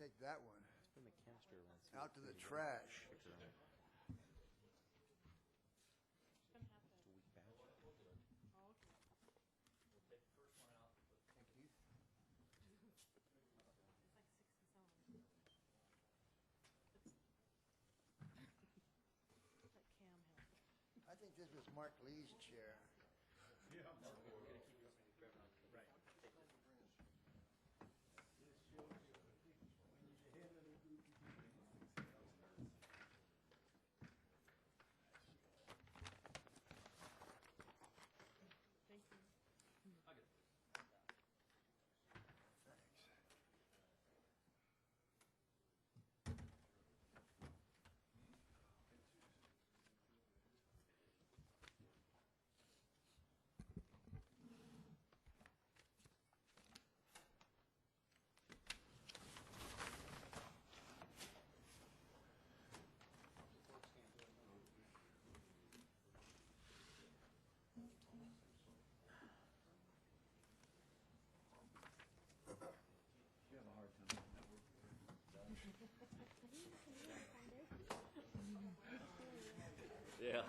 take that one out to the trash. I think this was Mark Lee's chair. Yeah.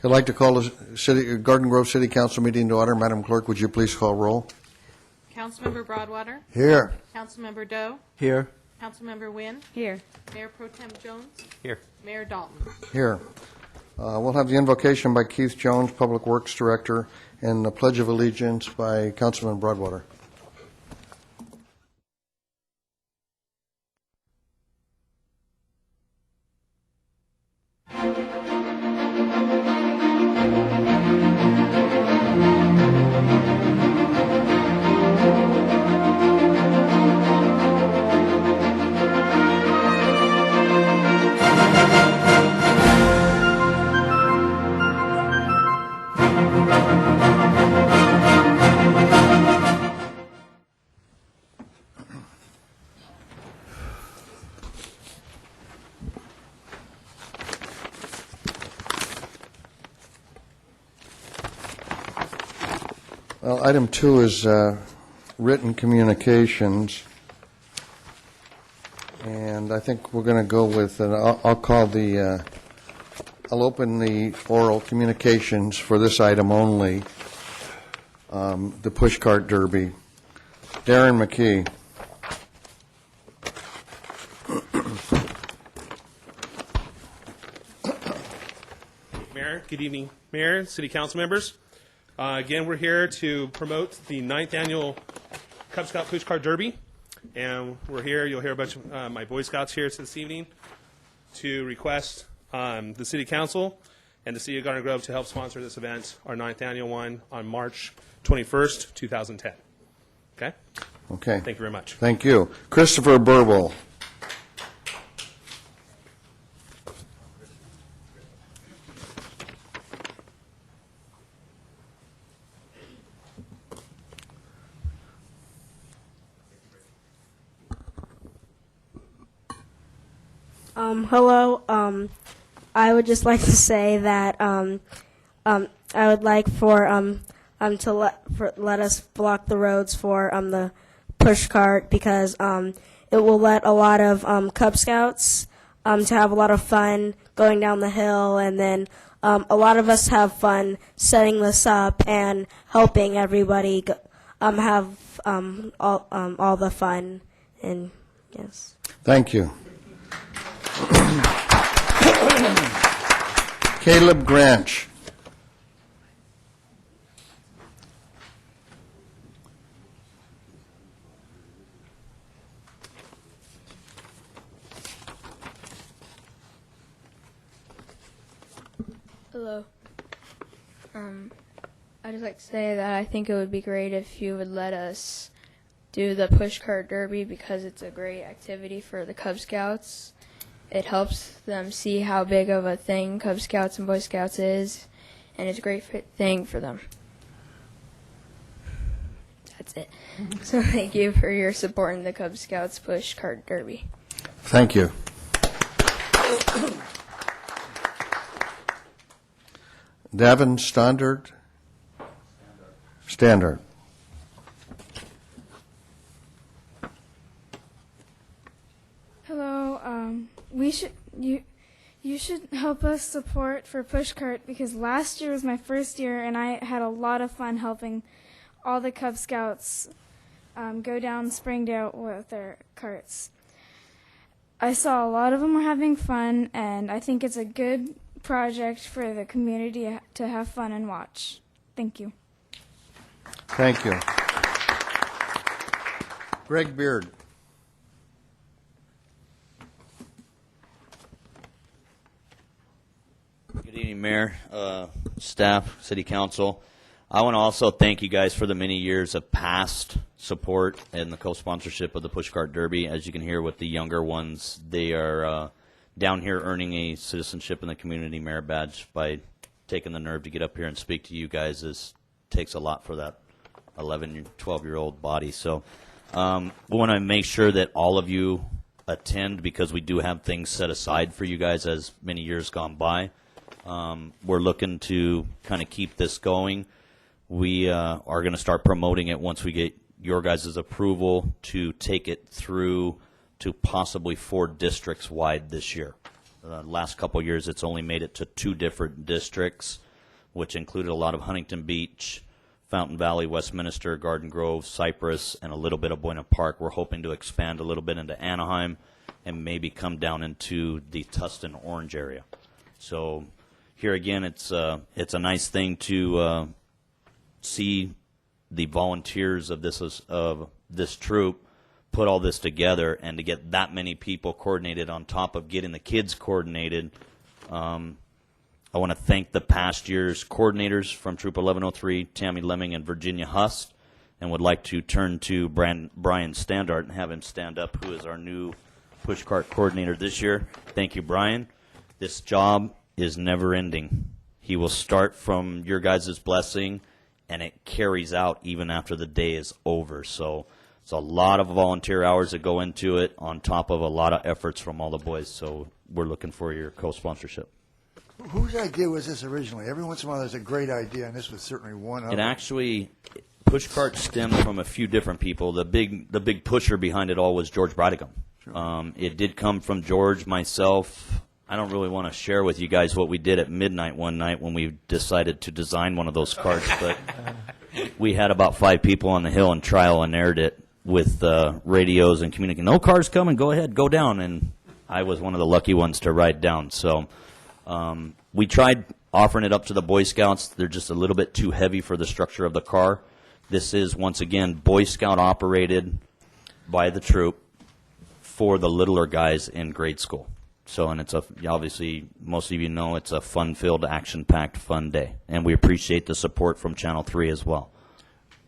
I'd like to call the Garden Grove City Council meeting to order. Madam Clerk, would you please call roll? Councilmember Broadwater. Here. Councilmember Doe. Here. Councilmember Wynn. Here. Mayor Pro Tem Jones. Here. Mayor Dalton. Here. We'll have the invocation by Keith Jones, Public Works Director, and the Pledge of Allegiance by Councilman Broadwater. Well, item 2 is written communications, and I think we're going to go with, I'll open the oral communications for this item only, the pushcart derby. Darren McKee. Mayor, good evening, Mayor, City Council members. Again, we're here to promote the 9th annual Cub Scout Pushcart Derby, and we're here. You'll hear a bunch of my Boy Scouts here this evening to request the City Council and the City of Garden Grove to help sponsor this event, our 9th annual one, on March 21st, 2010. Okay? Okay. Thank you very much. Thank you. Christopher Burwell. Hello. I would just like to say that I would like to let us block the roads for the push cart because it will let a lot of Cub Scouts to have a lot of fun going down the hill, and then a lot of us have fun setting this up and helping everybody have all the fun. And yes. Thank you. Caleb Granch. Hello. I'd just like to say that I think it would be great if you would let us do the pushcart derby because it's a great activity for the Cub Scouts. It helps them see how big of a thing Cub Scouts and Boy Scouts is, and it's a great thing for them. That's it. So thank you for your support in the Cub Scouts pushcart derby. Thank you. Davin Standard? Standard. Hello. You should help us support for Pushcart because last year was my first year and I had a lot of fun helping all the Cub Scouts go down Springdale with their carts. I saw a lot of them were having fun, and I think it's a good project for the community to have fun and watch. Thank you. Thank you. Greg Beard. Good evening, Mayor, staff, City Council. I want to also thank you guys for the many years of past support and the co-sponsorship of the Pushcart Derby. As you can hear with the younger ones, they are down here earning a citizenship in the community merit badge by taking the nerve to get up here and speak to you guys. Takes a lot for that 11, 12-year-old body. So we want to make sure that all of you attend because we do have things set aside for you guys as many years gone by. We're looking to kind of keep this going. We are going to start promoting it once we get your guys' approval to take it through to possibly 4 districts wide this year. Last couple years, it's only made it to 2 different districts, which included a lot of Huntington Beach, Fountain Valley, Westminster, Garden Grove, Cypress, and a little bit of Buena Park. We're hoping to expand a little bit into Anaheim and maybe come down into the Tustin Orange area. So here again, it's a nice thing to see the volunteers of this troop put all this together, and to get that many people coordinated on top of getting the kids coordinated. I want to thank the past year's coordinators from Troop 1103, Tammy Lemming and Virginia Hust, and would like to turn to Brian Standart and have him stand up, who is our new pushcart coordinator this year. Thank you, Brian. This job is never ending. He will start from your guys' blessing, and it carries out even after the day is over. So it's a lot of volunteer hours that go into it on top of a lot of efforts from all the boys. So we're looking for your co-sponsorship. Whose idea was this originally? Every once in a while there's a great idea, and this was certainly one of It them. actually, pushcart stemmed from a few different people. The big pusher behind it all was George Bradicum. It did come from George, myself. I don't really want to share with you guys what we did at midnight one night when we decided to design one of those carts, but we had about 5 people on the hill and trial and aired it with radios and communicating. No cars coming, go ahead, go down. And I was one of the lucky ones to ride down. So we tried offering it up to the Boy Scouts. They're just a little bit too heavy for the structure of the car. This is, once again, Boy Scout operated by the troop for the littler guys in grade school. So, and it's obviously, most of you know, it's a fun-filled, action-packed, fun day. And we appreciate the support from Channel 3 as well.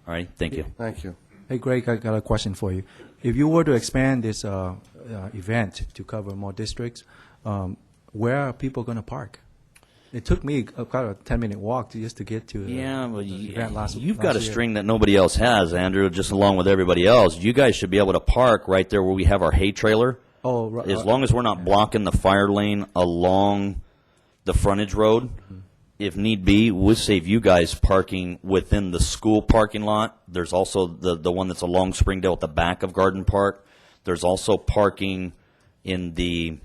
All right, thank you. Thank you. Hey, Greg, I got a question for you. If you were to expand this event to cover more districts, where are people going to park? It took me about a 10-minute walk just to get to the event you've last got a year. string that nobody else has, Andrew, just along with everybody else. You guys should be able to park right there where we have our hay trailer. Oh, right. As long as we're not blocking the fire lane along the frontage road, if need be, we'll save you guys parking within the school parking lot. There's also the one that's along Springdale at the back of Garden Park. There's also parking in the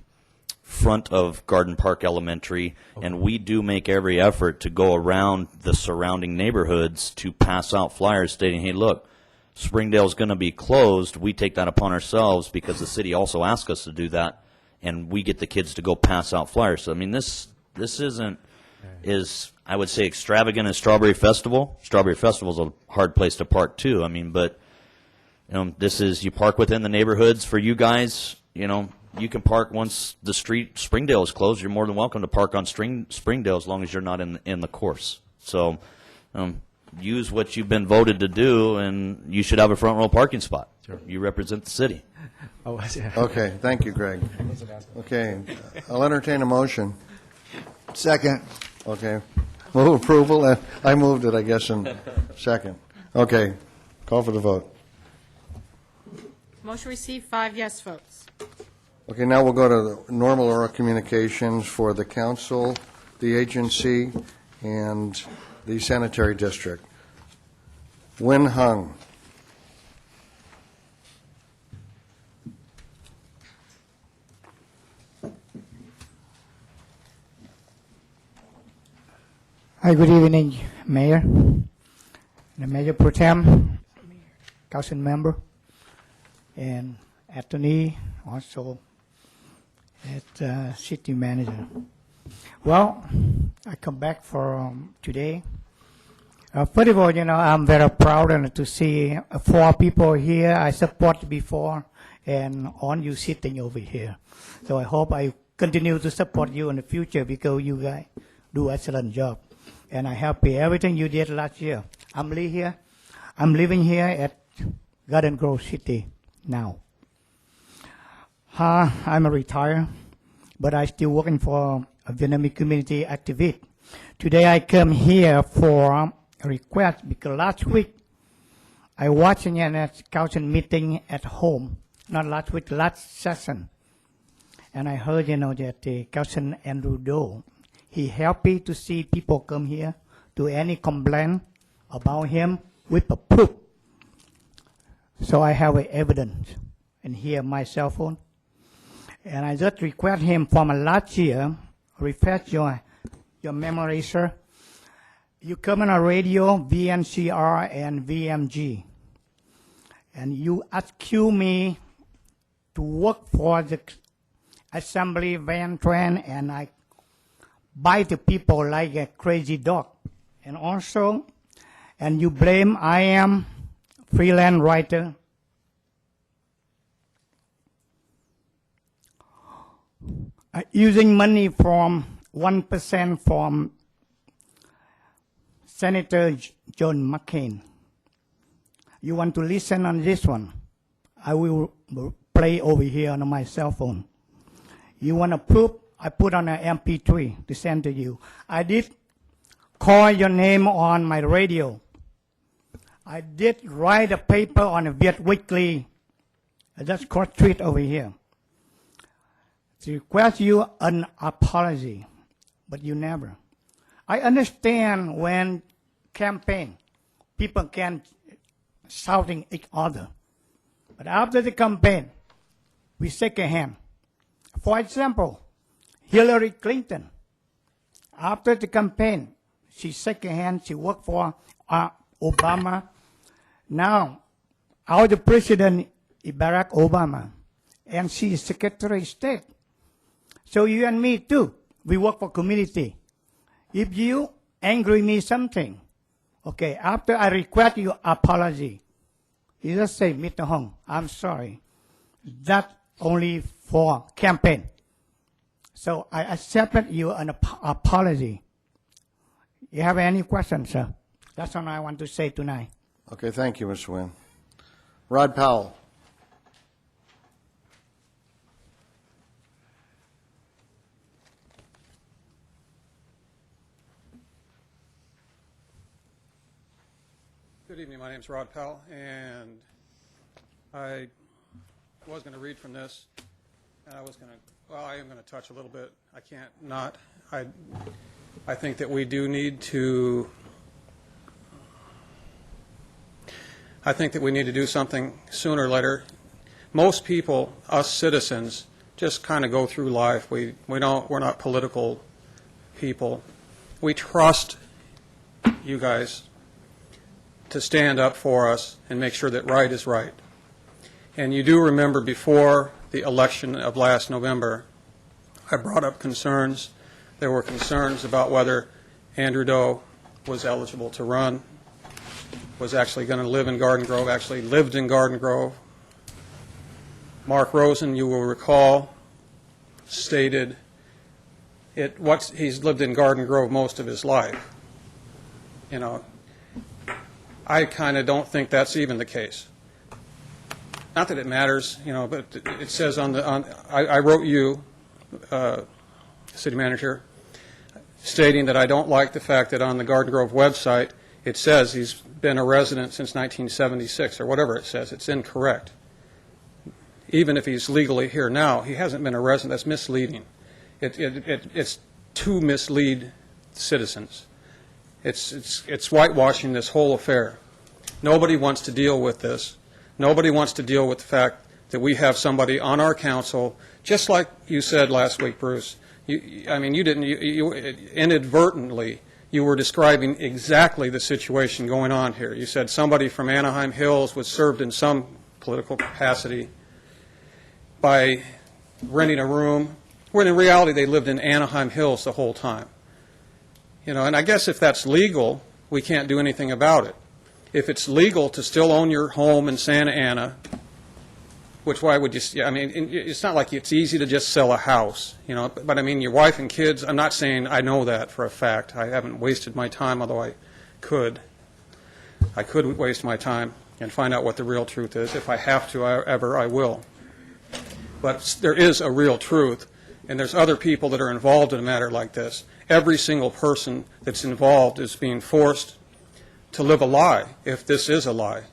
front of Garden Park Elementary, and we do make every effort to go around the surrounding neighborhoods to pass out flyers stating, hey, look, Springdale's going to be closed. We take that upon ourselves because the city also asks us to do that, and we get the kids to go pass out flyers. So, I mean, this isn't as, I would say, extravagant as Strawberry Festival. Strawberry Festival is a hard place to park, too. I mean, but, this is, you park within the neighborhoods. For you guys, you can park once the street, Springdale is closed. You're more than welcome to park on Springdale as long as you're not in the course. So, use what you've been voted to do, and you should have a front row parking spot. Sure. You represent the city. Oh, I see. Okay, thank you, Greg. Okay, I'll entertain a motion. Second. Okay, move approval. I moved it, I guess, in second. Okay, call for the vote. Motion received, 5 yes votes. Okay, now we'll go to the normal oral communications for the council, the agency, and the sanitary district. Win Hung. Hi, good evening, Mayor, the Mayor Pro Tem, Council Member, and Attorney, also at City Manager. Well, I come back for today. First of all, I'm very proud to see 4 people here I support before, and on you sitting over here. So I hope I continue to support you in the future because you guys do excellent job. And I'm happy everything you did last year. I'm living here at Garden Grove City now. I'm a retired, but I still working for a Vietnamese community activist. Today I come here for a request because last week I watching a council meeting at home. Not last week, last session. And I heard, that the Council Andrew Doe, he happy to see people come here to any complaint about him with a proof. So I have evidence, and here my cell phone. And I just request him from last year, refresh your memory, sir. You come on a radio, VNCR and VMG, and you accuse me to work for the Assembly Van Tran, and I bite the people like a crazy dog. And also, and you blame I am freelance writer. Using money from 1% from Senator John McCain. You want to listen on this one? I will play over here on my cell phone. You want to prove? I put on an MP3 to send to you. I did call your name on my radio. I did write a paper on a Viet Weekly. I just cross street over here. To request you an apology, but you never. I understand when campaign, people can shouting each other. But after the campaign, we shake a hand. For example, Hillary Clinton, after the campaign, she shook a hand, she worked for Obama. Now, our president is Barack Obama, and she is Secretary of State. So you and me too, we work for community. If you angry me something, okay, after I request your apology, you just say, Mr. Hong, I'm sorry. That's only for campaign. So I accepted you an apology. You have any questions, sir? That's all I want to say tonight. Okay, thank you, Mr. Nguyen. Rod Powell. Good evening. My name is Rod Powell, and I was going to read from this, and I am going to touch a little bit. I can't not. I think that we do need to. I think that we need to do something sooner or later. Most people, us citizens, just kind of go through life. We're not political people. We trust you guys to stand up for us and make sure that right is right. And you do remember before the election of last November, I brought up concerns. There were concerns about whether Andrew Doe was eligible to run, was actually going to live in Garden Grove, actually lived in Garden Grove. Mark Rosen, you will recall, stated he's lived in Garden Grove most of his life. I kind of don't think that's even the case. Not that it matters, but it says I wrote you, City Manager, stating that I don't like the fact that on the Garden Grove website it says he's been a resident since 1976 or whatever it says. It's incorrect. even if he's legally here now, he hasn't been a resident. That's misleading. It's to mislead citizens. It's whitewashing this whole affair. Nobody wants to deal with this. Nobody wants to deal with the fact that we have somebody on our council, just like you said last week, Bruce. You inadvertently, you were describing exactly the situation going on here. You said somebody from Anaheim Hills was served in some political capacity by renting a room, when in reality they lived in Anaheim Hills the whole time. And I guess if that's legal, we can't do anything about it. If it's legal to still own your home in Santa Ana, which why would you, it's not like it's easy to just sell a house, but your wife and kids, I'm not saying I know that for a fact. I haven't wasted my time, although I could. I could waste my time and find out what the real truth is. If I have to, I will. But there is a real truth, and there's other people that are involved in a matter like this. Every single person that's involved is being forced to live a lie, if this is a lie,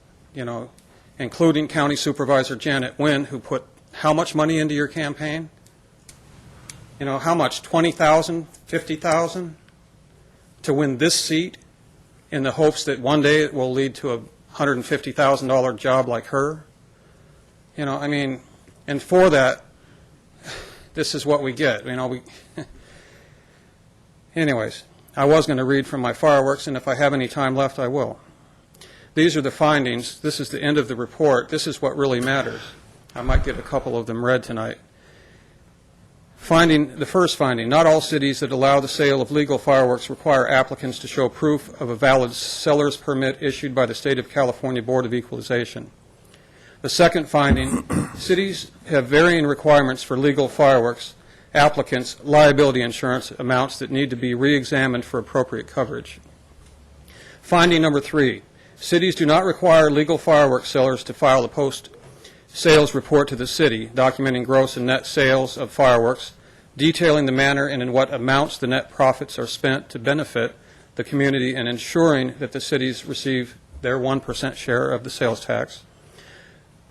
including County Supervisor Janet Wynn, who put how much money into your campaign? How much? $20,000, $50,000 to win this seat in the hopes that one day it will lead to a $150,000 job like her? And for that, this is what we get. Anyways, I was going to read from my fireworks, and if I have any time left, I will. These are the findings. This is the end of the report. This is what really matters. I might get a couple of them read tonight. The first finding, not all cities that allow the sale of legal fireworks require applicants to show proof of a valid seller's permit issued by the State of California Board of Equalization. The second finding, cities have varying requirements for legal fireworks applicants' liability insurance amounts that need to be re-examined for appropriate coverage. Finding number 3, cities do not require legal fireworks sellers to file a post-sales report to the city documenting gross and net sales of fireworks, detailing the manner and in what amounts the net profits are spent to benefit the community and ensuring that the cities receive their 1% share of the sales tax.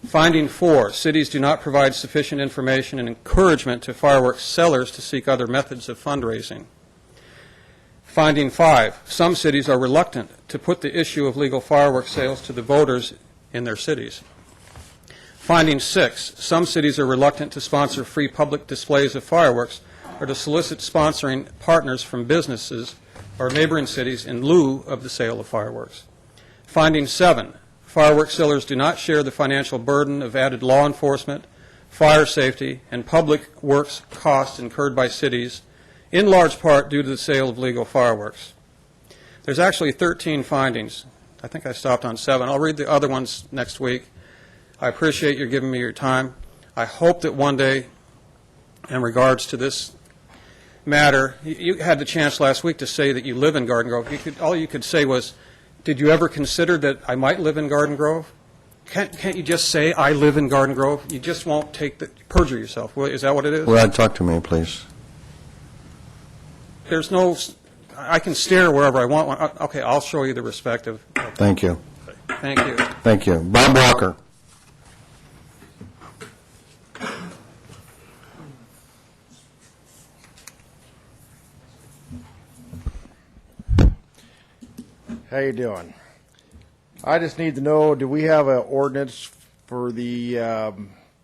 Finding 4, cities do not provide sufficient information and encouragement to fireworks sellers to seek other methods of fundraising. Finding 5, some cities are reluctant to put the issue of legal fireworks sales to the voters in their cities. Finding 6, some cities are reluctant to sponsor free public displays of fireworks or to solicit sponsoring partners from businesses or neighboring cities in lieu of the sale of fireworks. Finding 7, fireworks sellers do not share the financial burden of added law enforcement, fire safety, and public works costs incurred by cities, in large part due to the sale of legal fireworks. There's actually 13 findings. I think I stopped on 7. I'll read the other ones next week. I appreciate you giving me your time. I hope that one day, in regards to this matter, you had the chance last week to say that you live in Garden Grove. All you could say was, did you ever consider that I might live in Garden Grove? Can't you just say I live in Garden Grove? You just won't perjure yourself. Is that what it is? Well, talk to me, please. There's no, I can stare wherever I want. Okay, I'll show you the respective. Thank you. Thank you. Thank you. Bob Walker. How you doing? I just need to know, do we have an ordinance for the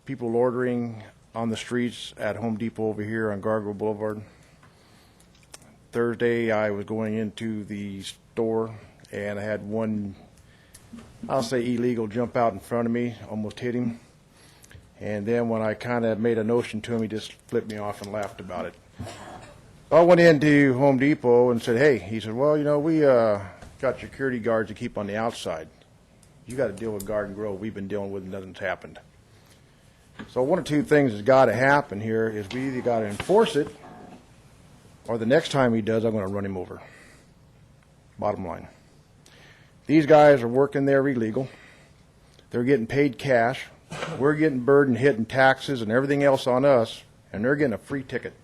people loitering on the streets at Home Depot over here on Gargoyle Boulevard? Thursday, I was going into the store, and I had one, I'll say illegal, jump out in front of me, almost hit him. And then when I kind of made a notion to him, he just flipped me off and laughed about it. I went into Home Depot and said, hey, he said, well, we got security guards to keep on the outside. You got to deal with Garden Grove. We've been dealing with it, nothing's happened. So one of two things has got to happen here is we either got to enforce it, or the next time he does, I'm going to run him over. Bottom line. These guys are working there illegal. They're getting paid cash. We're getting burdened, hitting taxes and everything else on us, and they're getting a free ticket.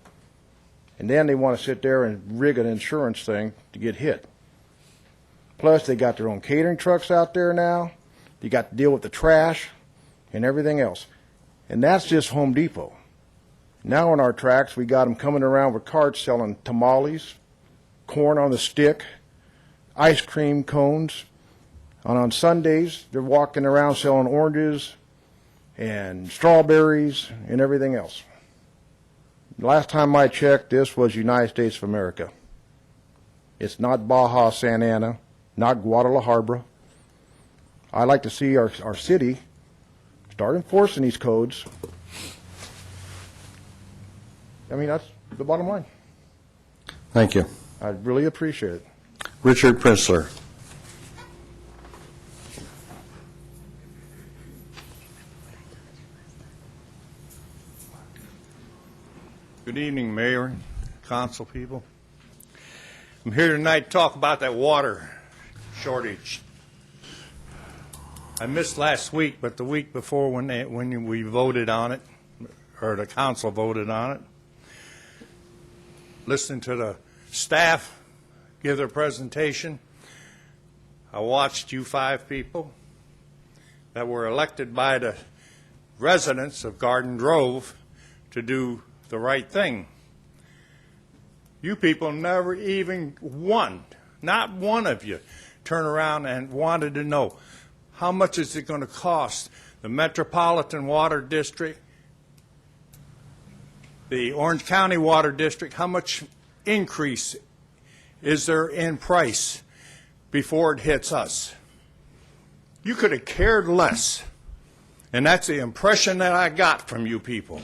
And then they want to sit there and rig an insurance thing to get hit. Plus, they got their own catering trucks out there now. They got to deal with the trash and everything else. And that's just Home Depot. Now on our tracks, we got them coming around with carts selling tamales, corn on the stick, ice cream cones. And on Sundays, they're walking around selling oranges and strawberries and everything else. Last time I checked, this was United States of America. It's not Baja, Santa Ana, not Guadalajara. I'd like to see our city start enforcing these codes. I mean, that's the bottom line. Thank you. I really appreciate it. Richard Prisler. Good evening, Mayor, Council people. I'm here tonight to talk about that water shortage. I missed last week, but the week before when we voted on it, or the council voted on it, listening to the staff give their presentation, I watched you 5 people that were elected by the residents of Garden Grove to do the right thing. You people never even not one of you, turned around and wanted to know how much is it going to cost the Metropolitan Water District, the Orange County Water District, how much increase is there in price before it hits us? You could have cared less, and that's the impression that I got from you people.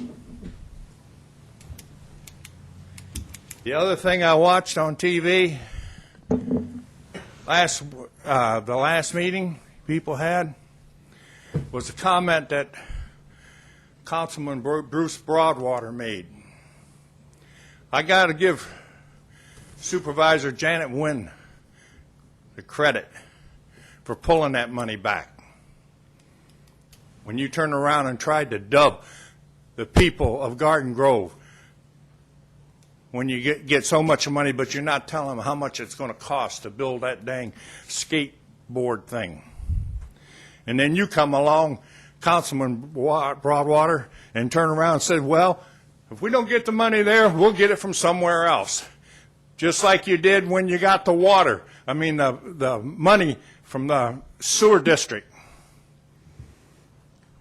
The other thing I watched on TV, the last meeting people had, was a comment that Councilman Bruce Broadwater made. I got to give Supervisor Janet Wynn the credit for pulling that money back. When you turned around and tried to dub the people of Garden Grove, when you get so much money, but you're not telling them how much it's going to cost to build that dang skateboard thing. And then you come along, Councilman Broadwater, and turn around and said, well, if we don't get the money there, we'll get it from somewhere else. Just like you did when you got the water, the money from the sewer district.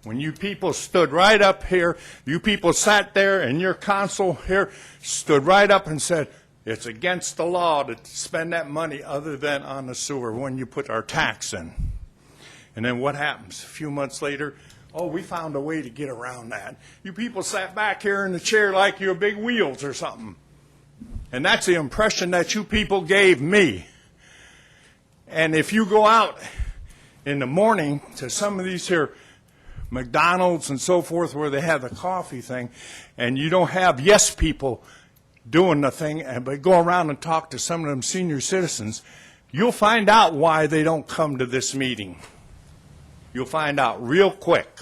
When you people stood right up here, you people sat there and your council here stood right up and said, it's against the law to spend that money other than on the sewer when you put our tax in. And then what happens? A few months later, oh, we found a way to get around that. You people sat back here in the chair like you're big wheels or something. And that's the impression that you people gave me. And if you go out in the morning to some of these here McDonald's and so forth where they have the coffee thing, and you don't have yes people doing the thing, but go around and talk to some of them senior citizens, you'll find out why they don't come to this meeting. You'll find out real quick,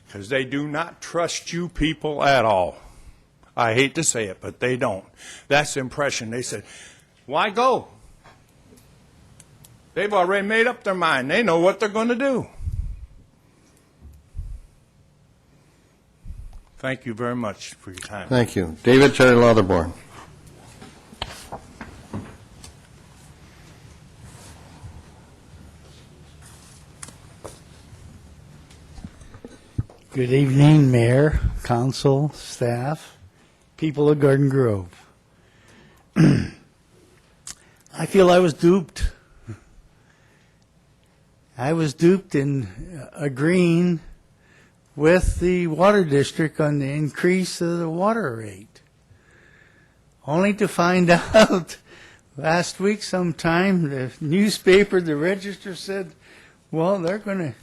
because they do not trust you people at all. I hate to say it, but they don't. That's the impression. They said, why go? They've already made up their mind. They know what they're going to do. Thank you very much for your time. Thank you. David Terry Lotherborn. Good evening, Mayor, Council, staff, people of Garden Grove. I feel I was duped. I was duped in agreeing with the water district on the increase of the water rate, only to find out last week sometime the newspaper, the Register, said, well, they're going to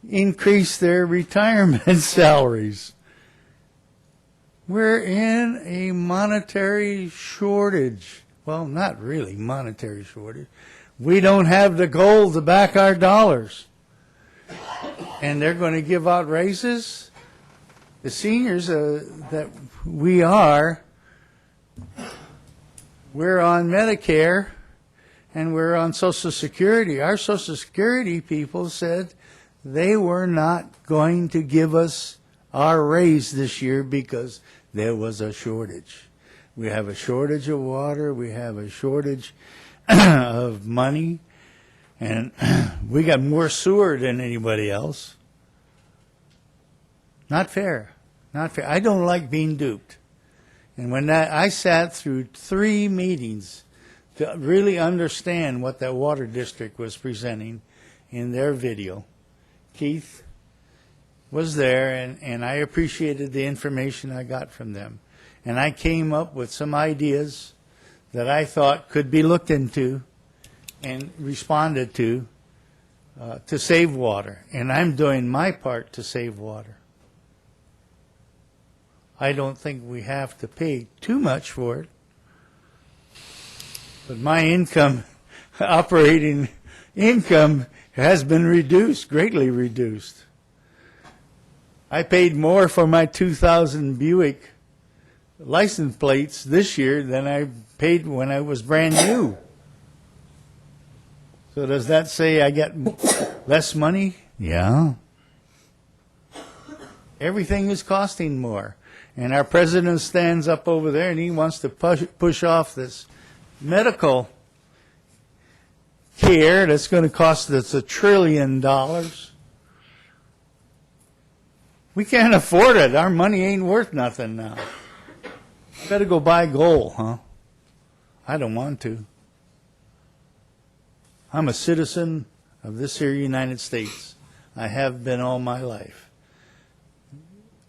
increase their retirement salaries. We're in a monetary shortage. Well, not really monetary shortage. We don't have the gold to back our dollars. And they're going to give out raises. The seniors that we are, we're on Medicare and we're on Social Security. Our Social Security people said they were not going to give us are raised this year because there was a shortage. We have a shortage of water, we have a shortage of money, and we got more sewer than anybody else. Not fair. Not fair. I don't like being duped. And when I sat through 3 meetings to really understand what that water district was presenting in their video. Keith was there, and I appreciated the information I got from them. And I came up with some ideas that I thought could be looked into and responded to save water. And I'm doing my part to save water. I don't think we have to pay too much for it. But my income, operating income, has been reduced, greatly reduced. I paid more for my 2000 Buick license plates this year than I paid when I was brand new. So does that say I get less money? Yeah. Everything is costing more. And our president stands up over there and he wants to push off this medical care that's going to cost us $1 trillion. We can't afford it. Our money ain't worth nothing now. Better go buy gold, huh? I don't want to. I'm a citizen of this here United States. I have been all my life.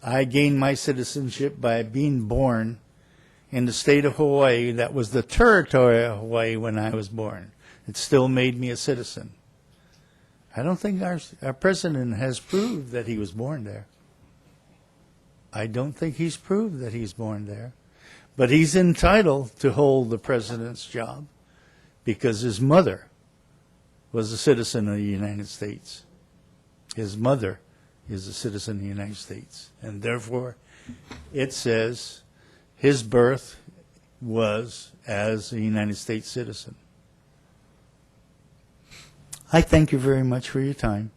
I gained my citizenship by being born in the state of Hawaii. That was the territory of Hawaii when I was born. It still made me a citizen. I don't think our president has proved that he was born there. I don't think he's proved that he's born there. But he's entitled to hold the president's job because his mother was a citizen of the United States. His mother is a citizen of the United States. And therefore, it says his birth was as a United States citizen. I thank you very much for your time.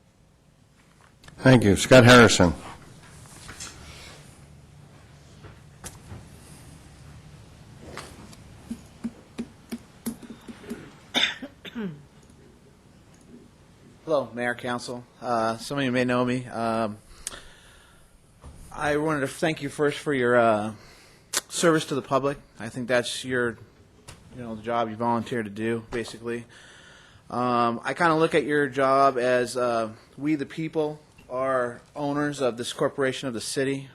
Thank you. Scott Harrison. Hello, Mayor, Council. Some of you may know me. I wanted to thank you first for your service to the public. I think that's your, the job you volunteered to do, basically. I kind of look at your job as we, the people, are owners of this corporation of the city.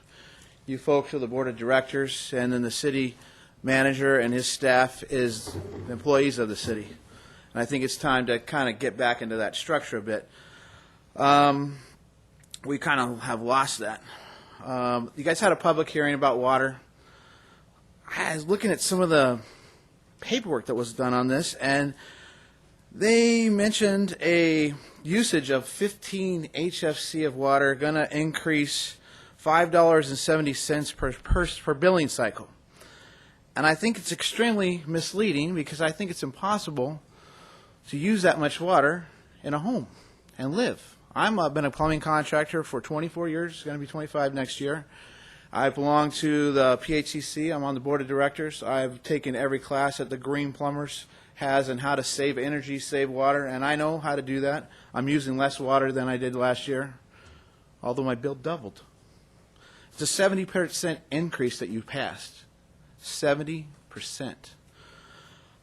You folks are the board of directors, and then the city manager and his staff is employees of the city. And I think it's time to kind of get back into that structure a bit. We kind of have lost that. You guys had a public hearing about water. I was looking at some of the paperwork that was done on this, and they mentioned a usage of 15 HFC of water going to increase $5.70 per billing cycle. And I think it's extremely misleading because I think it's impossible to use that much water in a home and live. I've been a plumbing contractor for 24 years. It's going to be 25 next year. I belong to the PHCC. I'm on the board of directors. I've taken every class that the Green Plumbers has on how to save energy, save water, and I know how to do that. I'm using less water than I did last year, although my bill doubled. It's a 70% increase that you passed. 70%.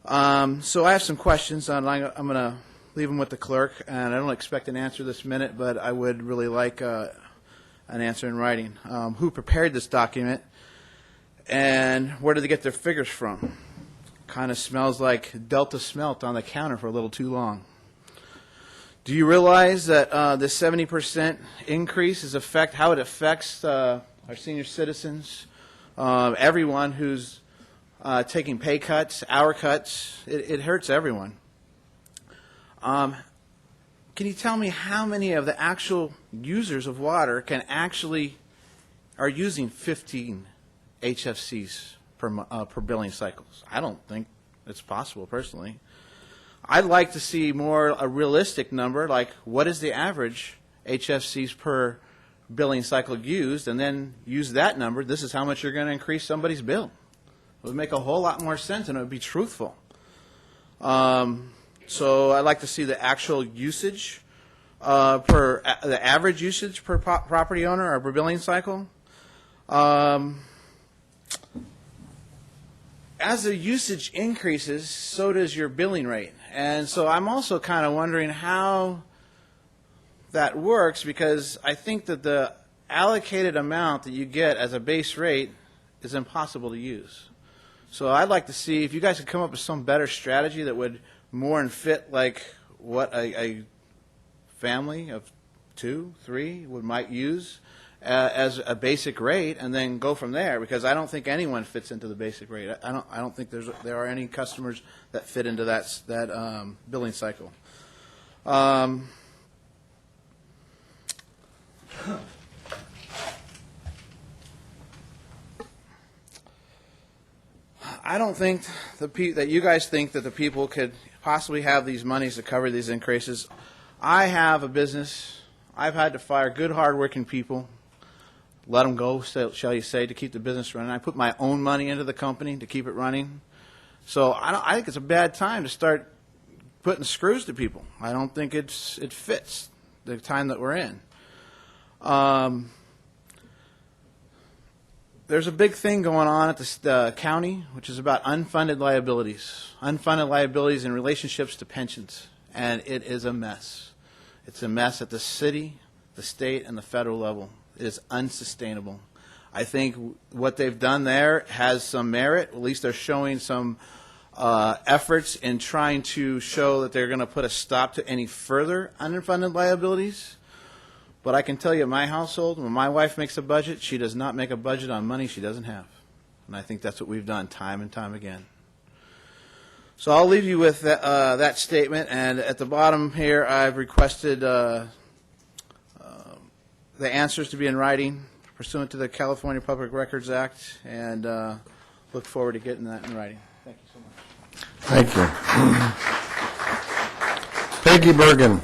So I have some questions. I'm going to leave them with the clerk, and I don't expect an answer this minute, but I would really like an answer in writing. Who prepared this document, and where did they get their figures from? Kind of smells like Delta smelt on the counter for a little too long. Do you realize that this 70% increase is how it affects our senior citizens, everyone who's taking pay cuts, hour cuts? It hurts everyone. Can you tell me how many of the actual users of water are using 15 HFCs per billing cycles? I don't think it's possible, personally. I'd like to see a realistic number, like what is the average HFCs per billing cycle used, and then use that number. This is how much you're going to increase somebody's bill. It would make a whole lot more sense, and it would be truthful. So I'd like to see the actual usage the average usage per property owner or per billing cycle. As the usage increases, so does your billing rate. And so I'm also kind of wondering how that works, because I think that the allocated amount that you get as a base rate is impossible to use. So I'd like to see if you guys could come up with some better strategy that would more and fit like what a family of 2, 3 might use as a basic rate, and then go from there. Because I don't think anyone fits into the basic rate. I don't think there are any customers that fit into that billing cycle. I don't think that you guys think that the people could possibly have these monies to cover these increases. I have a business. I've had to fire good, hard-working people, let them go, shall you say, to keep the business running. I put my own money into the company to keep it running. So I think it's a bad time to start putting screws to people. I don't think it fits the time that we're in. There's a big thing going on at the county, which is about unfunded liabilities in relationships to pensions, and it is a mess. It's a mess at the city, the state, and the federal level. It is unsustainable. I think what they've done there has some merit. At least they're showing some efforts in trying to show that they're going to put a stop to any further unfunded liabilities. But I can tell you, in my household, when my wife makes a budget, she does not make a budget on money she doesn't have. And I think that's what we've done time and time again. So I'll leave you with that statement. And at the bottom here, I've requested the answers to be in writing pursuant to the California Public Records Act, and look forward to getting that in writing. Thank you so much. Thank you. Peggy Bergen.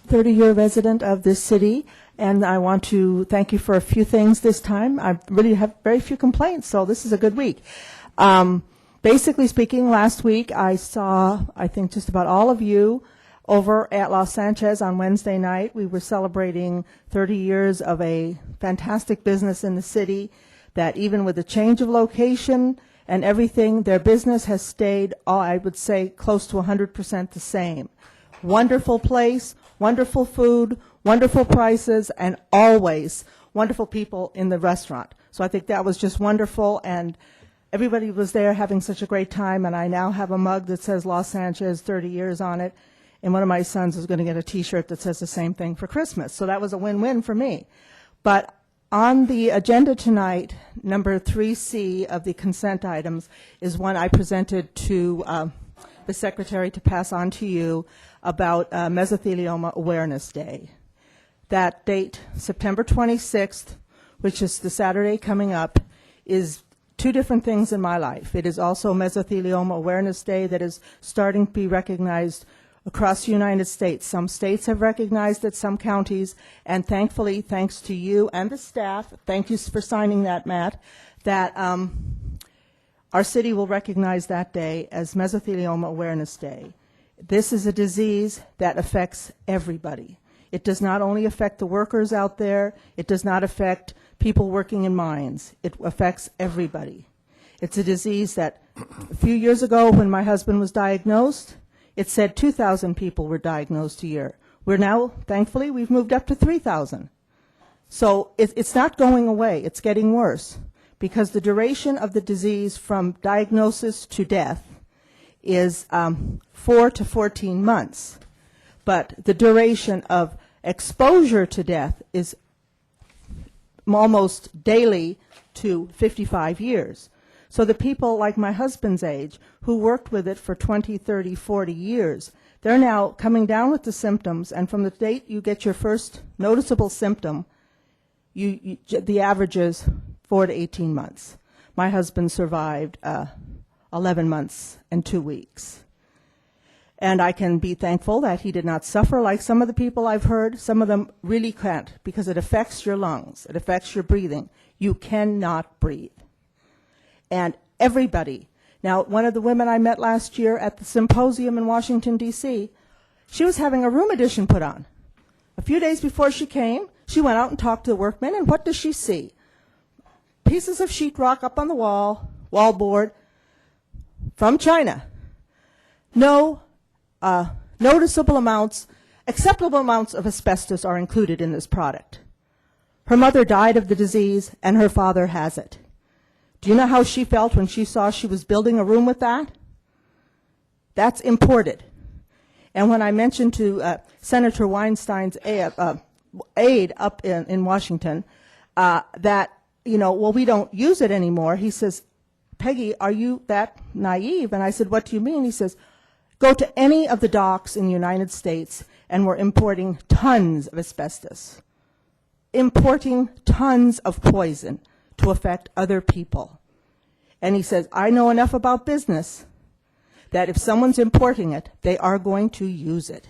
Thirty-year resident of this city, and I want to thank you for a few things this time. I really have very few complaints, so this is a good week. Basically speaking, last week I saw, I think, just about all of you over at Los Sanchez on Wednesday night. We were celebrating 30 years of a fantastic business in the city that even with the change of location and everything, their business has stayed, I would say, close to 100% the same. Wonderful place, wonderful food, wonderful prices, and always wonderful people in the restaurant. So I think that was just wonderful, and everybody was there having such a great time, and I now have a mug that says Los Sanchez 30 years on it, and one of my sons is going to get a T-shirt that says the same thing for Christmas. So that was a win-win for me. But on the agenda tonight, number 3C of the consent items is one I presented to the Secretary to pass on to you about Mesothelioma Awareness Day. That date, September 26th, which is the Saturday coming up, is two different things in my life. It is also Mesothelioma Awareness Day that is starting to be recognized across the United States. Some states have recognized it, some counties, and thankfully, thanks to you and the staff, thank you for signing that, Matt, that our city will recognize that day as Mesothelioma Awareness Day. This is a disease that affects everybody. It does not only affect the workers out there, it does not affect people working in mines. It affects everybody. It's a disease that a few years ago when my husband was diagnosed, it said 2,000 people were diagnosed a year. We're now, thankfully, we've moved up to 3,000. So it's not going away, it's getting worse, because the duration of the disease from diagnosis to death is 4 to 14 months. But the duration of exposure to death is almost daily to 55 years. So the people like my husband's age who worked with it for 20, 30, 40 years, they're now coming down with the symptoms, and from the date you get your first noticeable symptom, the average is 4 to 18 months. My husband survived 11 months and 2 weeks. And I can be thankful that he did not suffer like some of the people I've heard. Some of them really can't, because it affects your lungs. It affects your breathing. You cannot breathe. And everybody. Now, one of the women I met last year at the symposium in Washington, D.C., she was having a room addition put on. A few days before she came, she went out and talked to the workmen, and what does she see? Pieces of sheetrock up on the wallboard from China. No noticeable amounts, acceptable amounts of asbestos are included in this product. Her mother died of the disease, and her father has it. Do you know how she felt when she saw she was building a room with that? That's imported. And when I mentioned to Senator Weinstein's aide up in Washington that, well, we don't use it anymore, he says, Peggy, are you that naive? And I said, what do you mean? He says, go to any of the docks in the United States, and we're importing tons of asbestos, importing tons of poison to affect other people. And he says, I know enough about business that if someone's importing it, they are going to use it.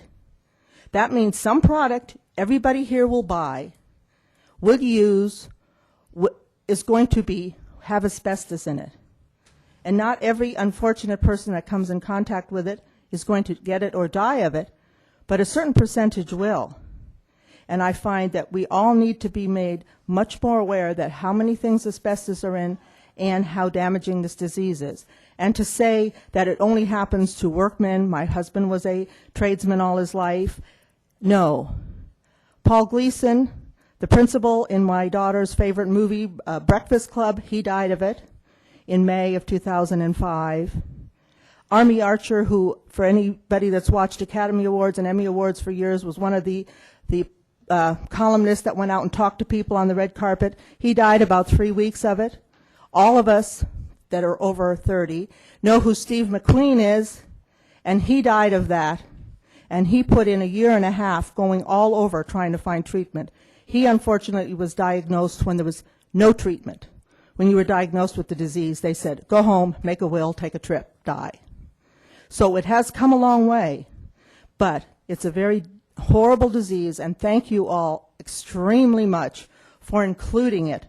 That means some product everybody here will buy, will use, is going to have asbestos in it. And not every unfortunate person that comes in contact with it is going to get it or die of it, but a certain percentage will. And I find that we all need to be made much more aware that how many things asbestos are in and how damaging this disease is. And to say that it only happens to workmen, my husband was a tradesman all his life, no. Paul Gleason, the principal in my daughter's favorite movie, Breakfast Club, he died of it in May of 2005. Army Archer, who, for anybody that's watched Academy Awards and Emmy Awards for years, was one of the columnists that went out and talked to people on the red carpet. He died about 3 weeks of it. All of us that are over 30 know who Steve McQueen is, and he died of that. And he put in 1.5 years going all over trying to find treatment. He unfortunately was diagnosed when there was no treatment. When you were diagnosed with the disease, they said, go home, make a will, take a trip, die. So it has come a long way, but it's a very horrible disease, and thank you all extremely much for including it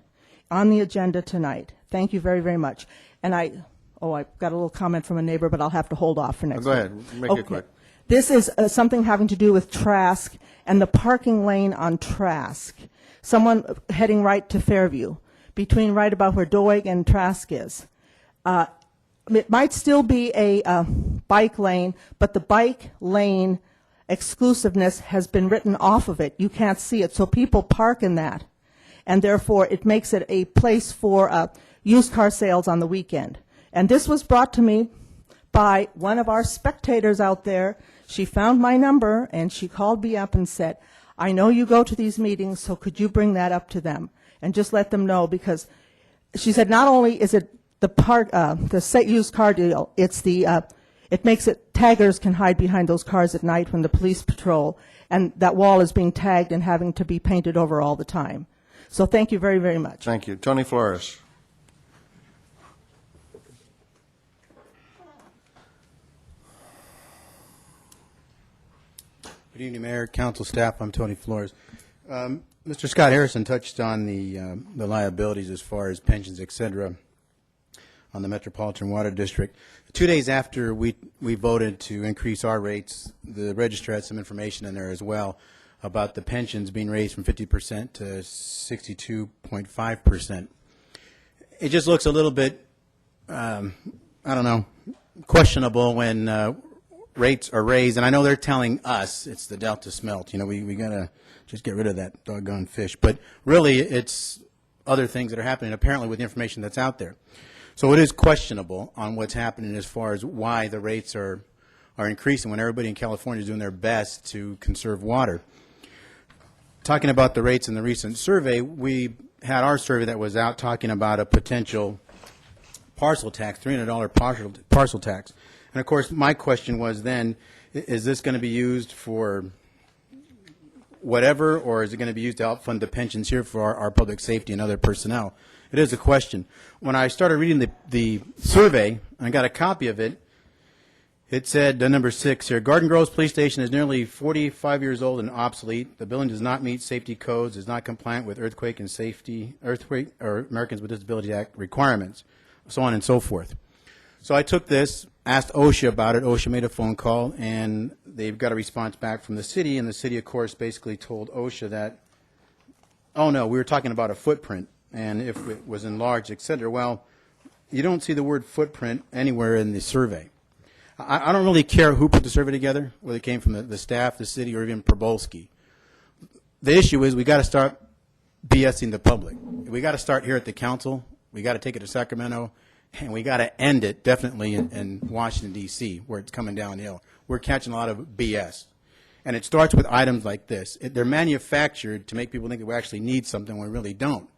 on the agenda tonight. Thank you very, very much. And I got a little comment from a neighbor, but I'll have to hold off for next Go week. ahead, make it quick. This is something having to do with Trask and the parking lane on Trask. Someone heading right to Fairview, between right about where Doig and Trask is. It might still be a bike lane, but the bike lane exclusiveness has been written off of it. You can't see it, so people park in that. And therefore, it makes it a place for used car sales on the weekend. And this was brought to me by one of our spectators out there. She found my number, and she called me up and said, I know you go to these meetings, so could you bring that up to them? And just let them know, because she said not only is it the used car deal, it's it makes it, taggers can hide behind those cars at night when the police patrol, and that wall is being tagged and having to be painted over all the time. So thank you very, very much. Thank you. Tony Flores. Good evening, Mayor, Council, staff. I'm Tony Flores. Mr. Scott Harrison touched on the liabilities as far as pensions, et cetera, on the Metropolitan Water District. 2 days after we voted to increase our rates, the register had some information in there as well about the pensions being raised from 50% to 62.5%. It just looks a little bit, questionable when rates are raised, and I know they're telling us it's the Delta smelt. We got to just get rid of that doggone fish. But really, it's other things that are happening, apparently, with the information that's out there. So it is questionable on what's happening as far as why the rates are increasing when everybody in California is doing their best to conserve water. Talking about the rates in the recent survey, we had our survey that was out talking about a potential parcel tax, $300 parcel tax. And, of course, my question was then, is this going to be used for whatever, or is it going to be used to help fund the pensions here for our public safety and other personnel? It is a question. When I started reading the survey, I got a copy of it. It said, number 6 here, Garden Grove's police station is nearly 45 years old and obsolete. The building does not meet safety codes, is not compliant with earthquake or Americans with Disabilities Act requirements, so on and so forth. So I took this, asked OSHA about it. OSHA made a phone call, and they've got a response back from the city, and the city, of course, basically told OSHA that, oh, no, we were talking about a footprint, and if it was enlarged, et cetera. Well, you don't see the word footprint anywhere in the survey. I don't really care who put the survey together, whether it came from the staff, the city, or even Probolski. The issue is we got to start BSing the public. We got to start here at the council. We got to take it to Sacramento, and we got to end it definitely in Washington, D.C., where it's coming downhill. We're catching a lot of BS. And it starts with items like this. They're manufactured to make people think that we actually need something when we really don't.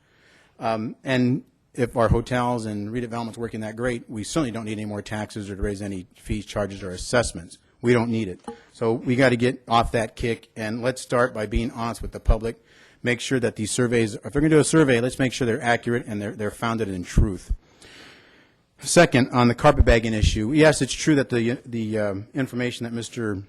And if our hotels and redevelopment's working that great, we certainly don't need any more taxes or to raise any fees, charges, or assessments. We don't need it. So we got to get off that kick, and let's start by being honest with the public. Make sure that these surveys, if they're going to do a survey, let's make sure they're accurate and they're founded in truth. Second, on the carpetbagging issue, yes, it's true that the information that Mr.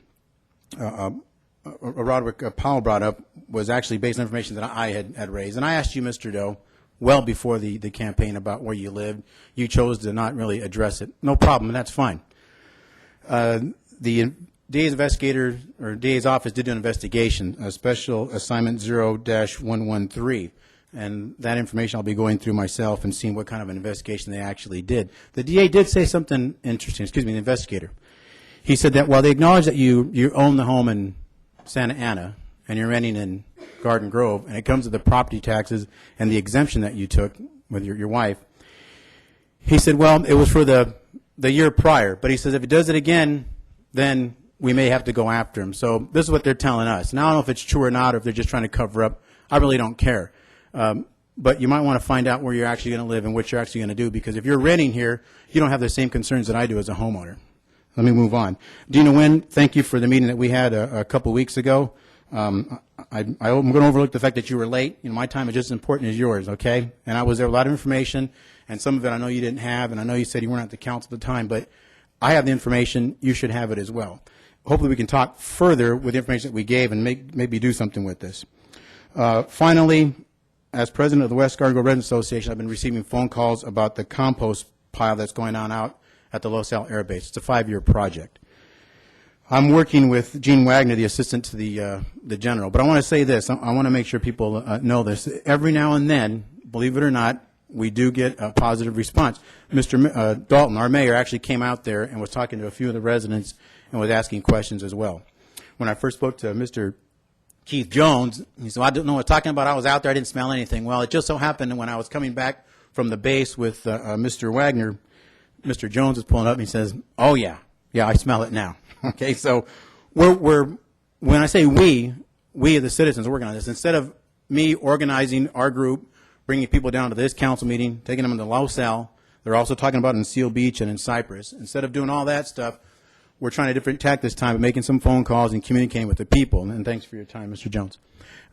Roderick Powell brought up was actually based on information that I had raised. And I asked you, Mr. Doe, well before the campaign about where you lived. You chose to not really address it. No problem, and that's fine. The DA's investigator, or DA's office did an investigation, a special assignment 0-113, and that information I'll be going through myself and seeing what kind of an investigation they actually did. The DA did say something interesting, the investigator. He said that while they acknowledge that you own the home in Santa Ana and you're renting in Garden Grove, and it comes to the property taxes and the exemption that you took with your wife, he said, well, it was for the year prior, but he says if it does it again, then we may have to go after him. So this is what they're telling us. Now, I don't know if it's true or not, or if they're just trying to cover up. I really don't care. But you might want to find out where you're actually going to live and what you're actually going to do, because if you're renting here, you don't have the same concerns that I do as a homeowner. Let me move on. Dina Nguyen, thank you for the meeting that we had a couple weeks ago. I'm going to overlook the fact that you were late. You know, my time is just as important as yours, okay? And I was there with a lot of information, and some of it I know you didn't have, and I know you said you weren't at the council at the time, but I have the information. You should have it as well. Hopefully we can talk further with the information that we gave and maybe do something with this. Finally, as president of the West Garden Grove Residents Association, I've been receiving phone calls about the compost pile that's going on out at the Los Al Air Base. It's a 5-year project. I'm working with Gene Wagner, the assistant to the general. But I want to say this. I want to make sure people know this. Every now and then, believe it or not, we do get a positive response. Mr. Dalton, our mayor, actually came out there and was talking to a few of the residents and was asking questions as well. When I first spoke to Mr. Keith Jones, he said, well, I don't know what I'm talking about. I was out there. I didn't smell anything. Well, it just so happened when I was coming back from the base with Mr. Wagner, Mr. Jones was pulling up and he says, oh, yeah, I smell it now. Okay, so when I say we are the citizens are working on this. Instead of me organizing our group, bringing people down to this council meeting, taking them to Los Al, they're also talking about it in Seal Beach and in Cypress. Instead of doing all that stuff, we're trying a different tack this time, making some phone calls and communicating with the people. And thanks for your time, Mr. Jones.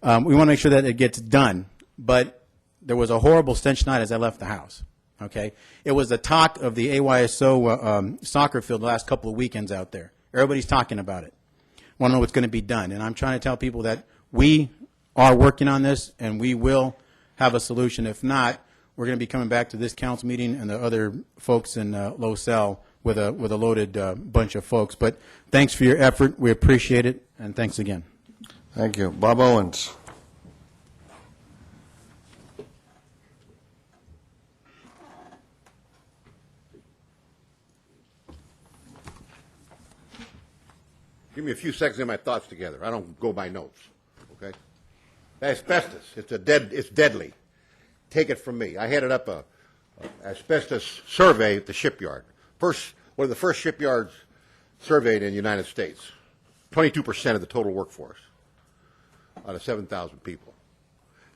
We want to make sure that it gets done. But there was a horrible stench tonight as I left the house. Okay, it was the talk of the AYSO soccer field the last couple of weekends out there. Everybody's talking about it. Want to know what's going to be done. And I'm trying to tell people that we are working on this and we will have a solution. If not, we're going to be coming back to this council meeting and the other folks in Los Al with a loaded bunch of folks. But thanks for your effort. We appreciate it. And thanks again. Thank you. Bob Owens. Give me a few seconds to get my thoughts together. I don't go by notes, okay? Asbestos, it's deadly. Take it from me. I headed up a asbestos survey at the shipyard. One of the first shipyards surveyed in the United States. 22% of the total workforce out of 7,000 people.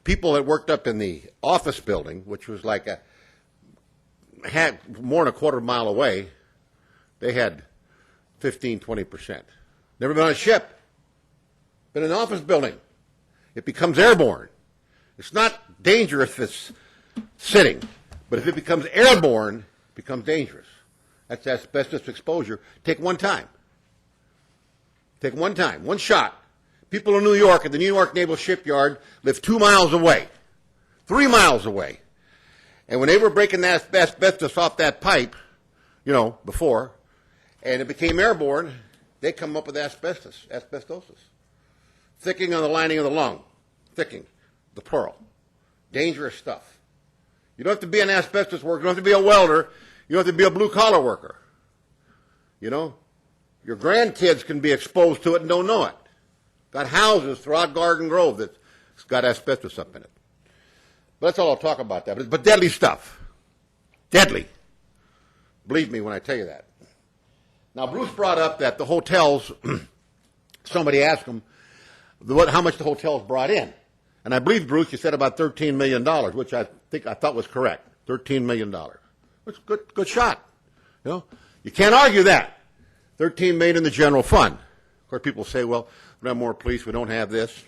People that worked up in the office building, which was like more than a quarter mile away, they had 15, 20%. Never been on a ship. Been in an office building. it becomes airborne. It's not dangerous if it's sitting, but if it becomes airborne, it becomes dangerous. That's asbestos exposure. Take one time. Take one time, one shot. People in New York at the New York Naval Shipyard live 2 miles away, 3 miles away. And when they were breaking that asbestos off that pipe, you know, before, and it became airborne, they come up with asbestosis. Thickening on the lining of the lung, thickening, the plural. Dangerous stuff. You don't have to be an asbestos worker, you don't have to be a welder, you don't have to be a blue-collar worker. You know, your grandkids can be exposed to it and don't know it. Got houses throughout Garden Grove that's got asbestos up in it. But that's all I'll talk about that. But deadly stuff. Deadly. Believe me when I tell you that. Now, Bruce brought up that the hotels, somebody asked him how much the hotels brought in. And I believe, Bruce, you said about $13 million, which I thought was correct. $13 million. That's a good shot. You know, you can't argue that. $13 million in the general fund. Of course, people say, well, we have more police, we don't have this.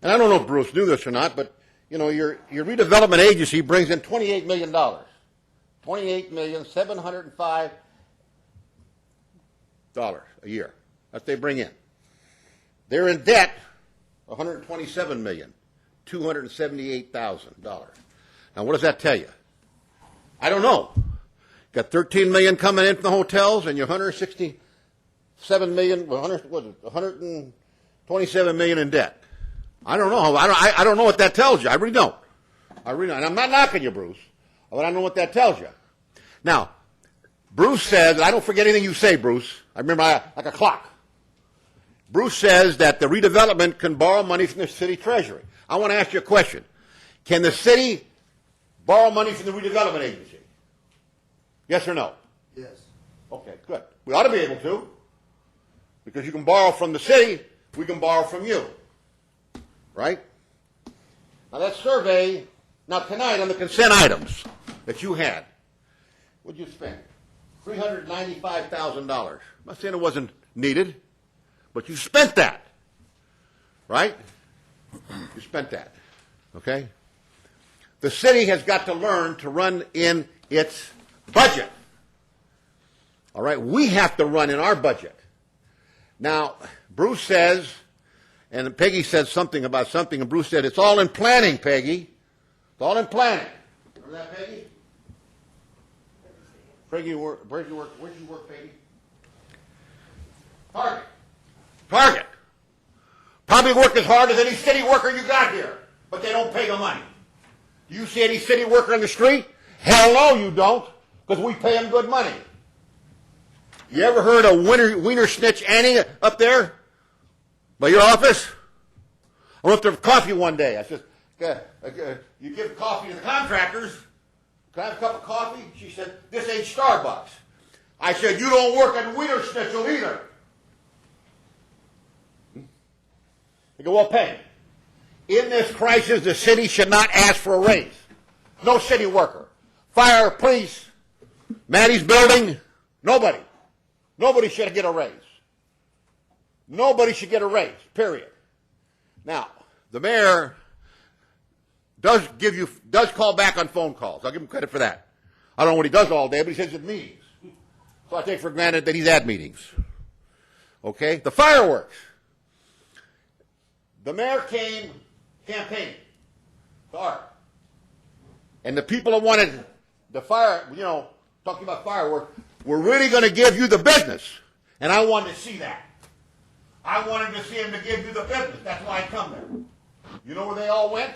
And I don't know if Bruce knew this or not, but you know, your redevelopment agency brings in $28 million. $28,705,000 a year. That's what they bring in. They're in debt, $127,278,000. Now, what does that tell you? I don't know. Got $13 million coming in from the hotels, and you're $127 million in debt. I don't know. I don't know what that tells you. I really don't. And I'm not knocking you, Bruce, but I don't know what that tells you. Now, Bruce says, I don't forget anything you say, Bruce. I remember like a clock. Bruce says that the redevelopment can borrow money from the city treasury. I want to ask you a question. Can the city borrow money from the redevelopment agency? Yes or no? Yes. Okay, good. We ought to be able to. Because you can borrow from the city, we can borrow from you. Right? Now that survey, now tonight on the consent items that you had, what did you spend? $395,000. I'm not saying it wasn't needed, but you spent that. Right? You spent that. Okay? The city has got to learn to run in its budget. All right? We have to run in our budget. Now, Bruce says, and Peggy said something about something, and Bruce said, it's all in planning, Peggy. It's all in planning. Remember that, Peggy? Where'd you work, Peggy? Target. Probably work as hard as any city worker you got here, but they don't pay the money. Do you see any city worker on the street? Hell no, you don't, because we pay them good money. You ever heard of Wiener Snitch Annie up there by your office? I went up there for coffee one day. I said, you give coffee to the contractors. Can I have a cup of coffee? She said, this ain't Starbucks. I said, you don't work at Wiener Schnitzel either. They go, well, pay. In this crisis, the city should not ask for a raise. No city worker. Fire, police, Maddie's building, nobody. Nobody should get a raise. Nobody should get a raise, period. Now, the mayor does call back on phone calls. I'll give him credit for that. I don't know what he does all day, but he says at meetings. So I take for granted that he's at meetings. Okay? The fireworks. The mayor came campaigning to Art. And the people that wanted the talking about fireworks, we're really going to give you the business. And I wanted to see that. I wanted to see him to give you the business. That's why I come there. You know where they all went?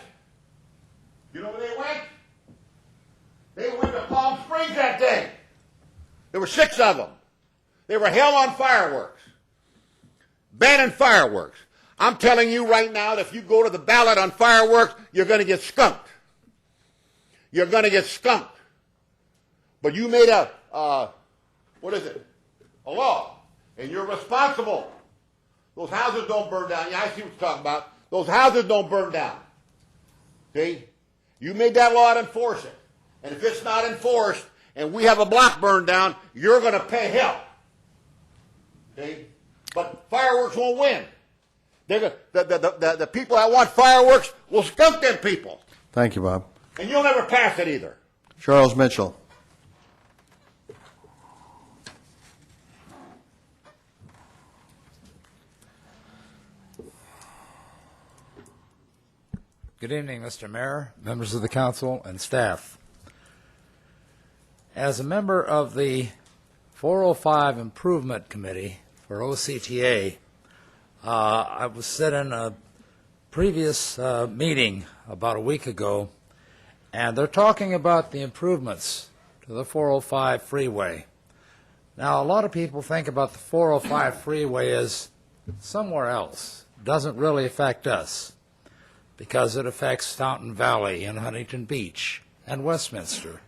You know where they went? They went to Palm Springs that day. There were 6 of them. They were hell on fireworks. Banning fireworks. I'm telling you right now that if you go to the ballot on fireworks, you're going to get skunked. You're going to get skunked. But you made a law, and you're responsible. Those houses don't burn down. Yeah, I see what you're talking about. Those houses don't burn down. See? You made that law to enforce it. And if it's not enforced, and we have a block burned down, you're going to pay hell. See? But fireworks won't win. The people that want fireworks will skunk them people. Thank you, Bob. And you'll never pass it either. Charles Mitchell. Good evening, Mr. Mayor, members of the council, and staff. As a member of the 405 Improvement Committee for OCTA, I was sitting in a previous meeting about a week ago, and they're talking about the improvements to the 405 freeway. Now, a lot of people think about the 405 freeway as somewhere else. It doesn't really affect us, because it affects Fountain Valley and Huntington Beach and Westminster.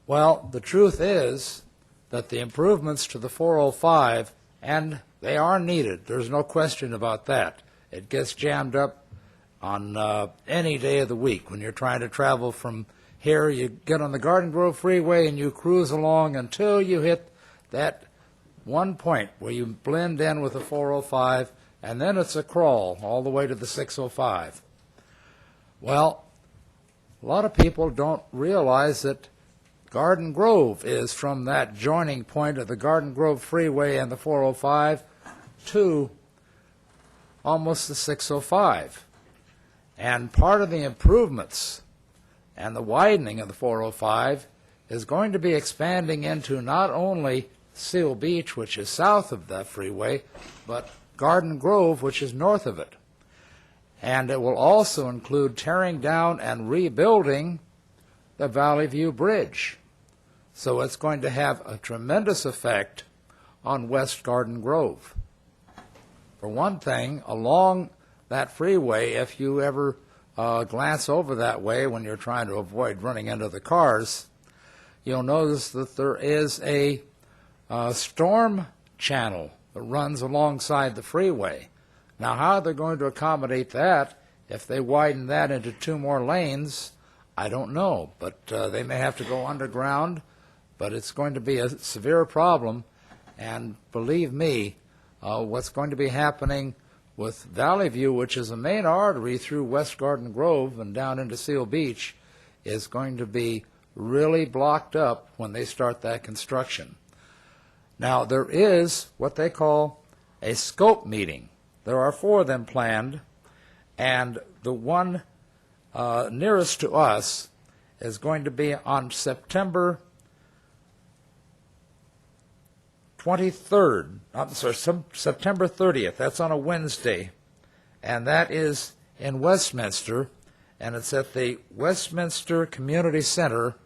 Well, the truth is that the improvements to the 405, and they are needed, there's no question about that. It gets jammed up on any day of the week. When you're trying to travel from here, you get on the Garden Grove Freeway and you cruise along until you hit that one point where you blend in with the 405, and then it's a crawl all the way to the 605. Well, a lot of people don't realize that Garden Grove is from that joining point of the Garden Grove Freeway and the 405 to almost the 605. And part of the improvements and the widening of the 405 is going to be expanding into not only Seal Beach, which is south of that freeway, but Garden Grove, which is north of it. And it will also include tearing down and rebuilding the Valley View Bridge. So it's going to have a tremendous effect on West Garden Grove. For one thing, along that freeway, if you ever glance over that way when you're trying to avoid running into the cars, you'll notice that there is a storm channel that runs alongside the freeway. Now, how they're going to accommodate that, if they widen that into 2 more lanes, I don't know. But they may have to go underground, but it's going to be a severe problem. And believe me, what's going to be happening with Valley View, which is a main artery through West Garden Grove and down into Seal Beach, is going to be really blocked up when they start that construction. Now, there is what they call a scope meeting. There are 4 of them planned, and the one nearest to us is going to be on September 23rd. September 30th. That's on a Wednesday, and that is in Westminster, and it's at the Westminster Community Center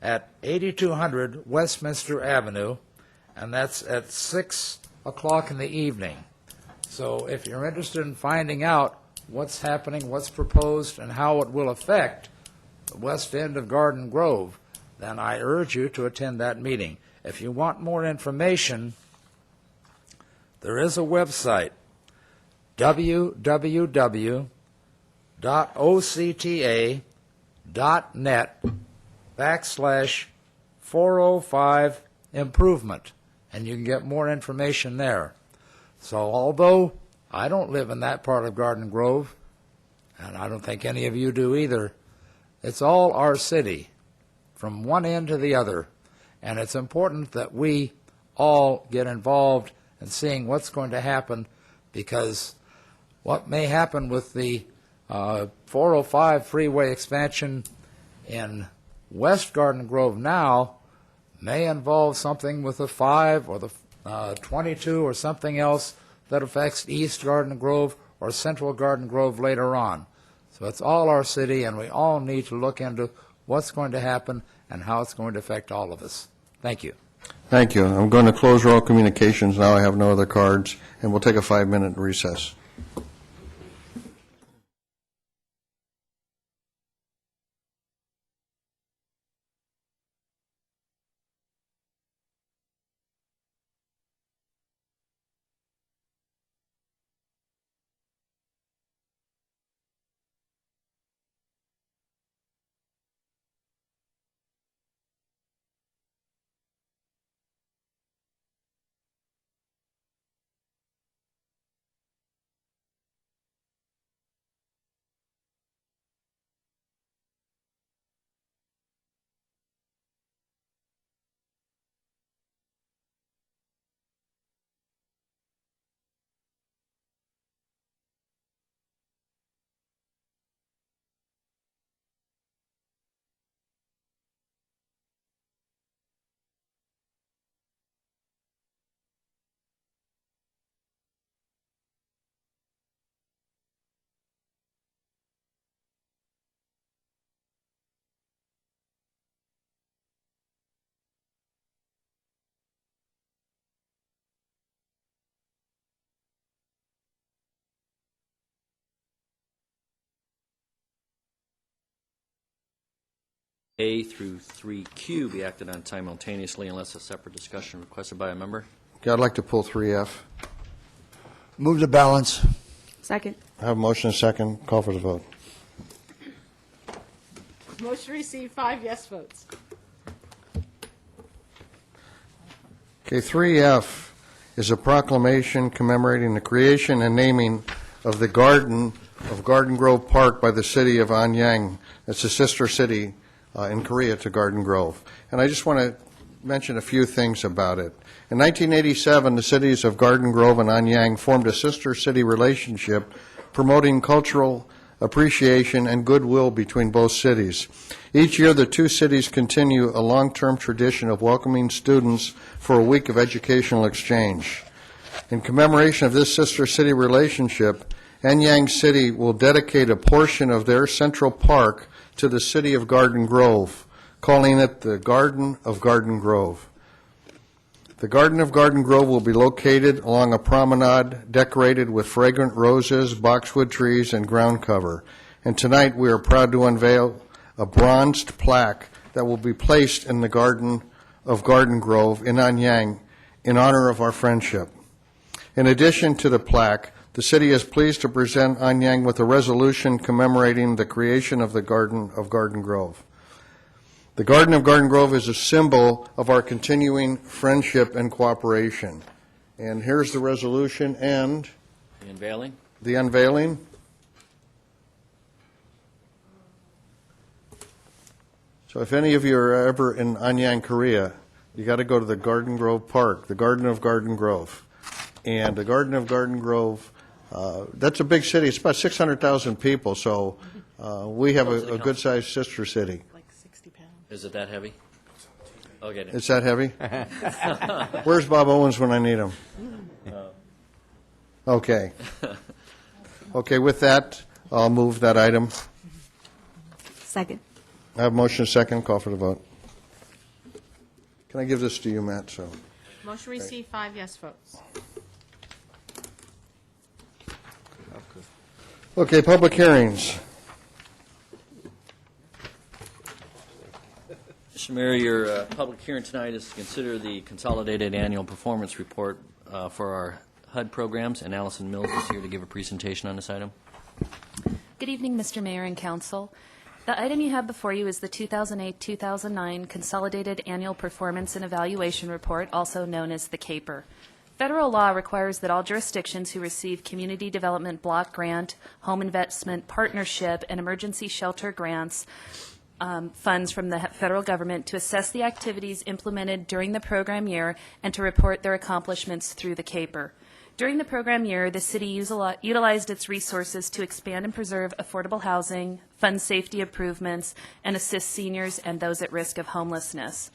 at 8200 Westminster Avenue, and that's at 6 o'clock in the evening. So if you're interested in finding out what's happening, what's proposed, and how it will affect the west end of Garden Grove, then I urge you to attend that meeting. If you want more information, there is a website, www.octa.net/405improvement, and you can get more information there. So although I don't live in that part of Garden Grove, and I don't think any of you do either, it's all our city, from one end to the other. And it's important that we all get involved in seeing what's going to happen, because what may happen with the 405 freeway expansion in West Garden Grove now may involve something with the 5 or the 22 or something else that affects East Garden Grove or Central Garden Grove later on. So it's all our city, and we all need to look into what's going to happen and how it's going to affect all of us. Thank you. Thank you. I'm going to close roll communications now. I have no other cards, and we'll take a 5-minute recess. 3A through 3Q be acted on simultaneously unless a separate discussion requested by a member. Okay, I'd like to pull 3F. Move the balance. Second. I have a motion and a second. Call for the vote. Motion received, 5 yes votes. Okay, 3F is a proclamation commemorating the creation and naming of the Garden of Garden Grove Park by the city of Anyang. It's a sister city in Korea to Garden Grove. And I just want to mention a few things about it. In 1987, the cities of Garden Grove and Anyang formed a sister city relationship promoting cultural appreciation and goodwill between both cities. Each year, the two cities continue a long-term tradition of welcoming students for a week of educational exchange. In commemoration of this sister city relationship, Anyang City will dedicate a portion of their Central Park to the city of Garden Grove, calling it the Garden of Garden Grove. The Garden of Garden Grove will be located along a promenade decorated with fragrant roses, boxwood trees, and ground cover. And tonight we are proud to unveil a bronzed plaque that will be placed in the Garden of Garden Grove in Anyang in honor of our friendship. In addition to the plaque, the city is pleased to present Anyang with a resolution commemorating the creation of the Garden of Garden Grove. The Garden of Garden Grove is a symbol of our continuing friendship and cooperation. And here's the resolution and The unveiling. the unveiling. So if any of you are ever in Anyang, Korea, you got to go to the Garden Grove Park, the Garden of Garden Grove. And the Garden of Garden Grove, that's a big city. It's about 600,000 people, so we have a good-sized sister city. Is it that heavy? Okay. It's that heavy? Where's Bob Owens when I need him? Okay. Okay, with that, I'll move that item. Second. I have motion second. Call for the vote. Can I give this to you, Matt? So, Motion received, 5 yes votes. okay, public hearings. Mr. Mayor, your public hearing tonight is to consider the consolidated annual performance report for our HUD programs, and Allison Mills is here to give a presentation on this item. Good evening, Mr. Mayor and Council. The item you have before you is the 2008-2009 Consolidated Annual Performance and Evaluation Report, also known as the CAPER. Federal law requires that all jurisdictions who receive Community Development Block Grant, Home Investment Partnership, and Emergency Shelter Grants funds from the federal government to assess the activities implemented during the program year and to report their accomplishments through the CAPER. During the program year, the city utilized its resources to expand and preserve affordable housing, fund safety improvements, and assist seniors and those at risk of homelessness.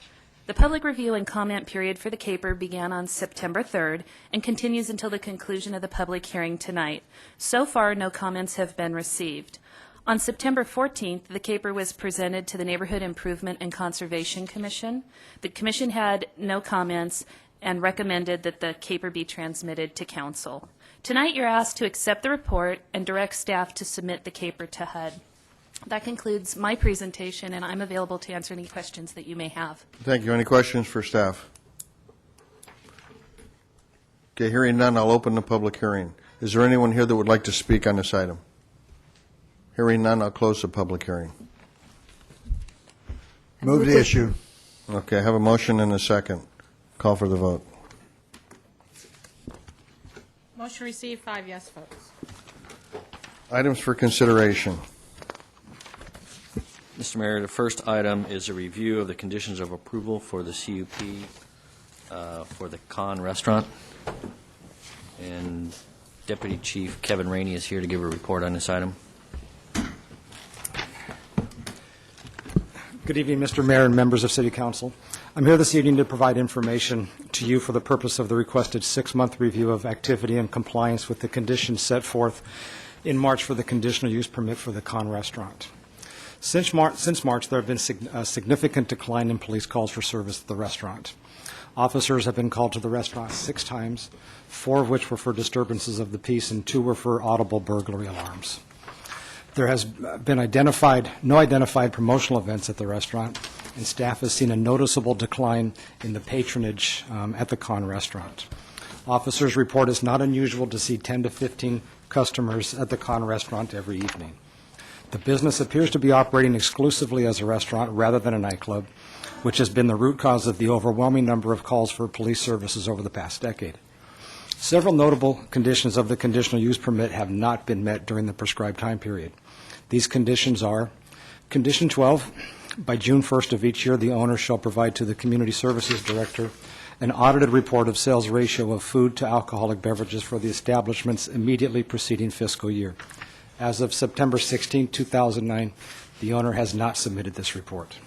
The public review and comment period for the CAPER began on September 3rd and continues until the conclusion of the public hearing tonight. So far, no comments have been received. On September 14th, the CAPER was presented to the Neighborhood Improvement and Conservation Commission. The commission had no comments and recommended that the CAPER be transmitted to council. Tonight, you're asked to accept the report and direct staff to submit the CAPER to HUD. That concludes my presentation, and I'm available to answer any questions that you may have. Thank you. Any questions for staff? Okay, hearing none, I'll open the public hearing. Is there anyone here that would like to speak on this item? Hearing none, I'll close the public hearing. Move the issue. Okay, I have a motion and a second. Call for the vote. Motion received, 5 yes votes. Items for consideration. Mr. Mayor, the first item is a review of the conditions of approval for the CUP for the Khan Restaurant. And Deputy Chief Kevin Rainey is here to give a report on this item. Good evening, Mr. Mayor and members of City Council. I'm here this evening to provide information to you for the purpose of the requested 6-month review of activity and compliance with the conditions set forth in March for the conditional use permit for the Khan Restaurant. Since March, there have been a significant decline in police calls for service at the restaurant. Officers have been called to the restaurant 6 times, 4 of which were for disturbances of the peace and 2 were for audible burglary alarms. There has been no identified promotional events at the restaurant, and staff has seen a noticeable decline in the patronage at the Con restaurant. Officers report it's not unusual to see 10 to 15 customers at the Con restaurant every evening. The business appears to be operating exclusively as a restaurant rather than a nightclub, which has been the root cause of the overwhelming number of calls for police services over the past decade. Several notable conditions of the conditional use permit have not been met during the prescribed time period. These conditions are: Condition 12, by June 1st of each year, the owner shall provide to the Community Services Director an audited report of sales ratio of food to alcoholic beverages for the establishment's immediately preceding fiscal year. As of September 16, 2009, the owner has not submitted this report.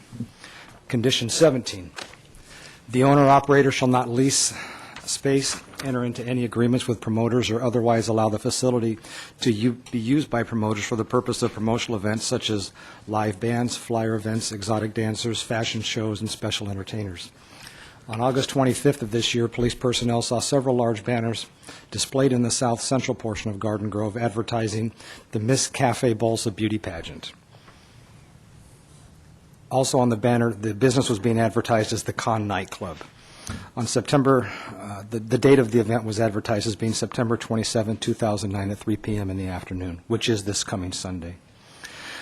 Condition 17, the owner-operator shall not lease space, enter into any agreements with promoters, or otherwise allow the facility to be used by promoters for the purpose of promotional events such as live bands, flyer events, exotic dancers, fashion shows, and special entertainers. On August 25th of this year, police personnel saw several large banners displayed in the south central portion of Garden Grove advertising the Miss Cafe Bolsa beauty pageant. Also on the banner, the business was being advertised as the Con Nightclub. On September, the date of the event was advertised as being September 27, 2009 at 3 p.m. in the afternoon, which is this coming Sunday.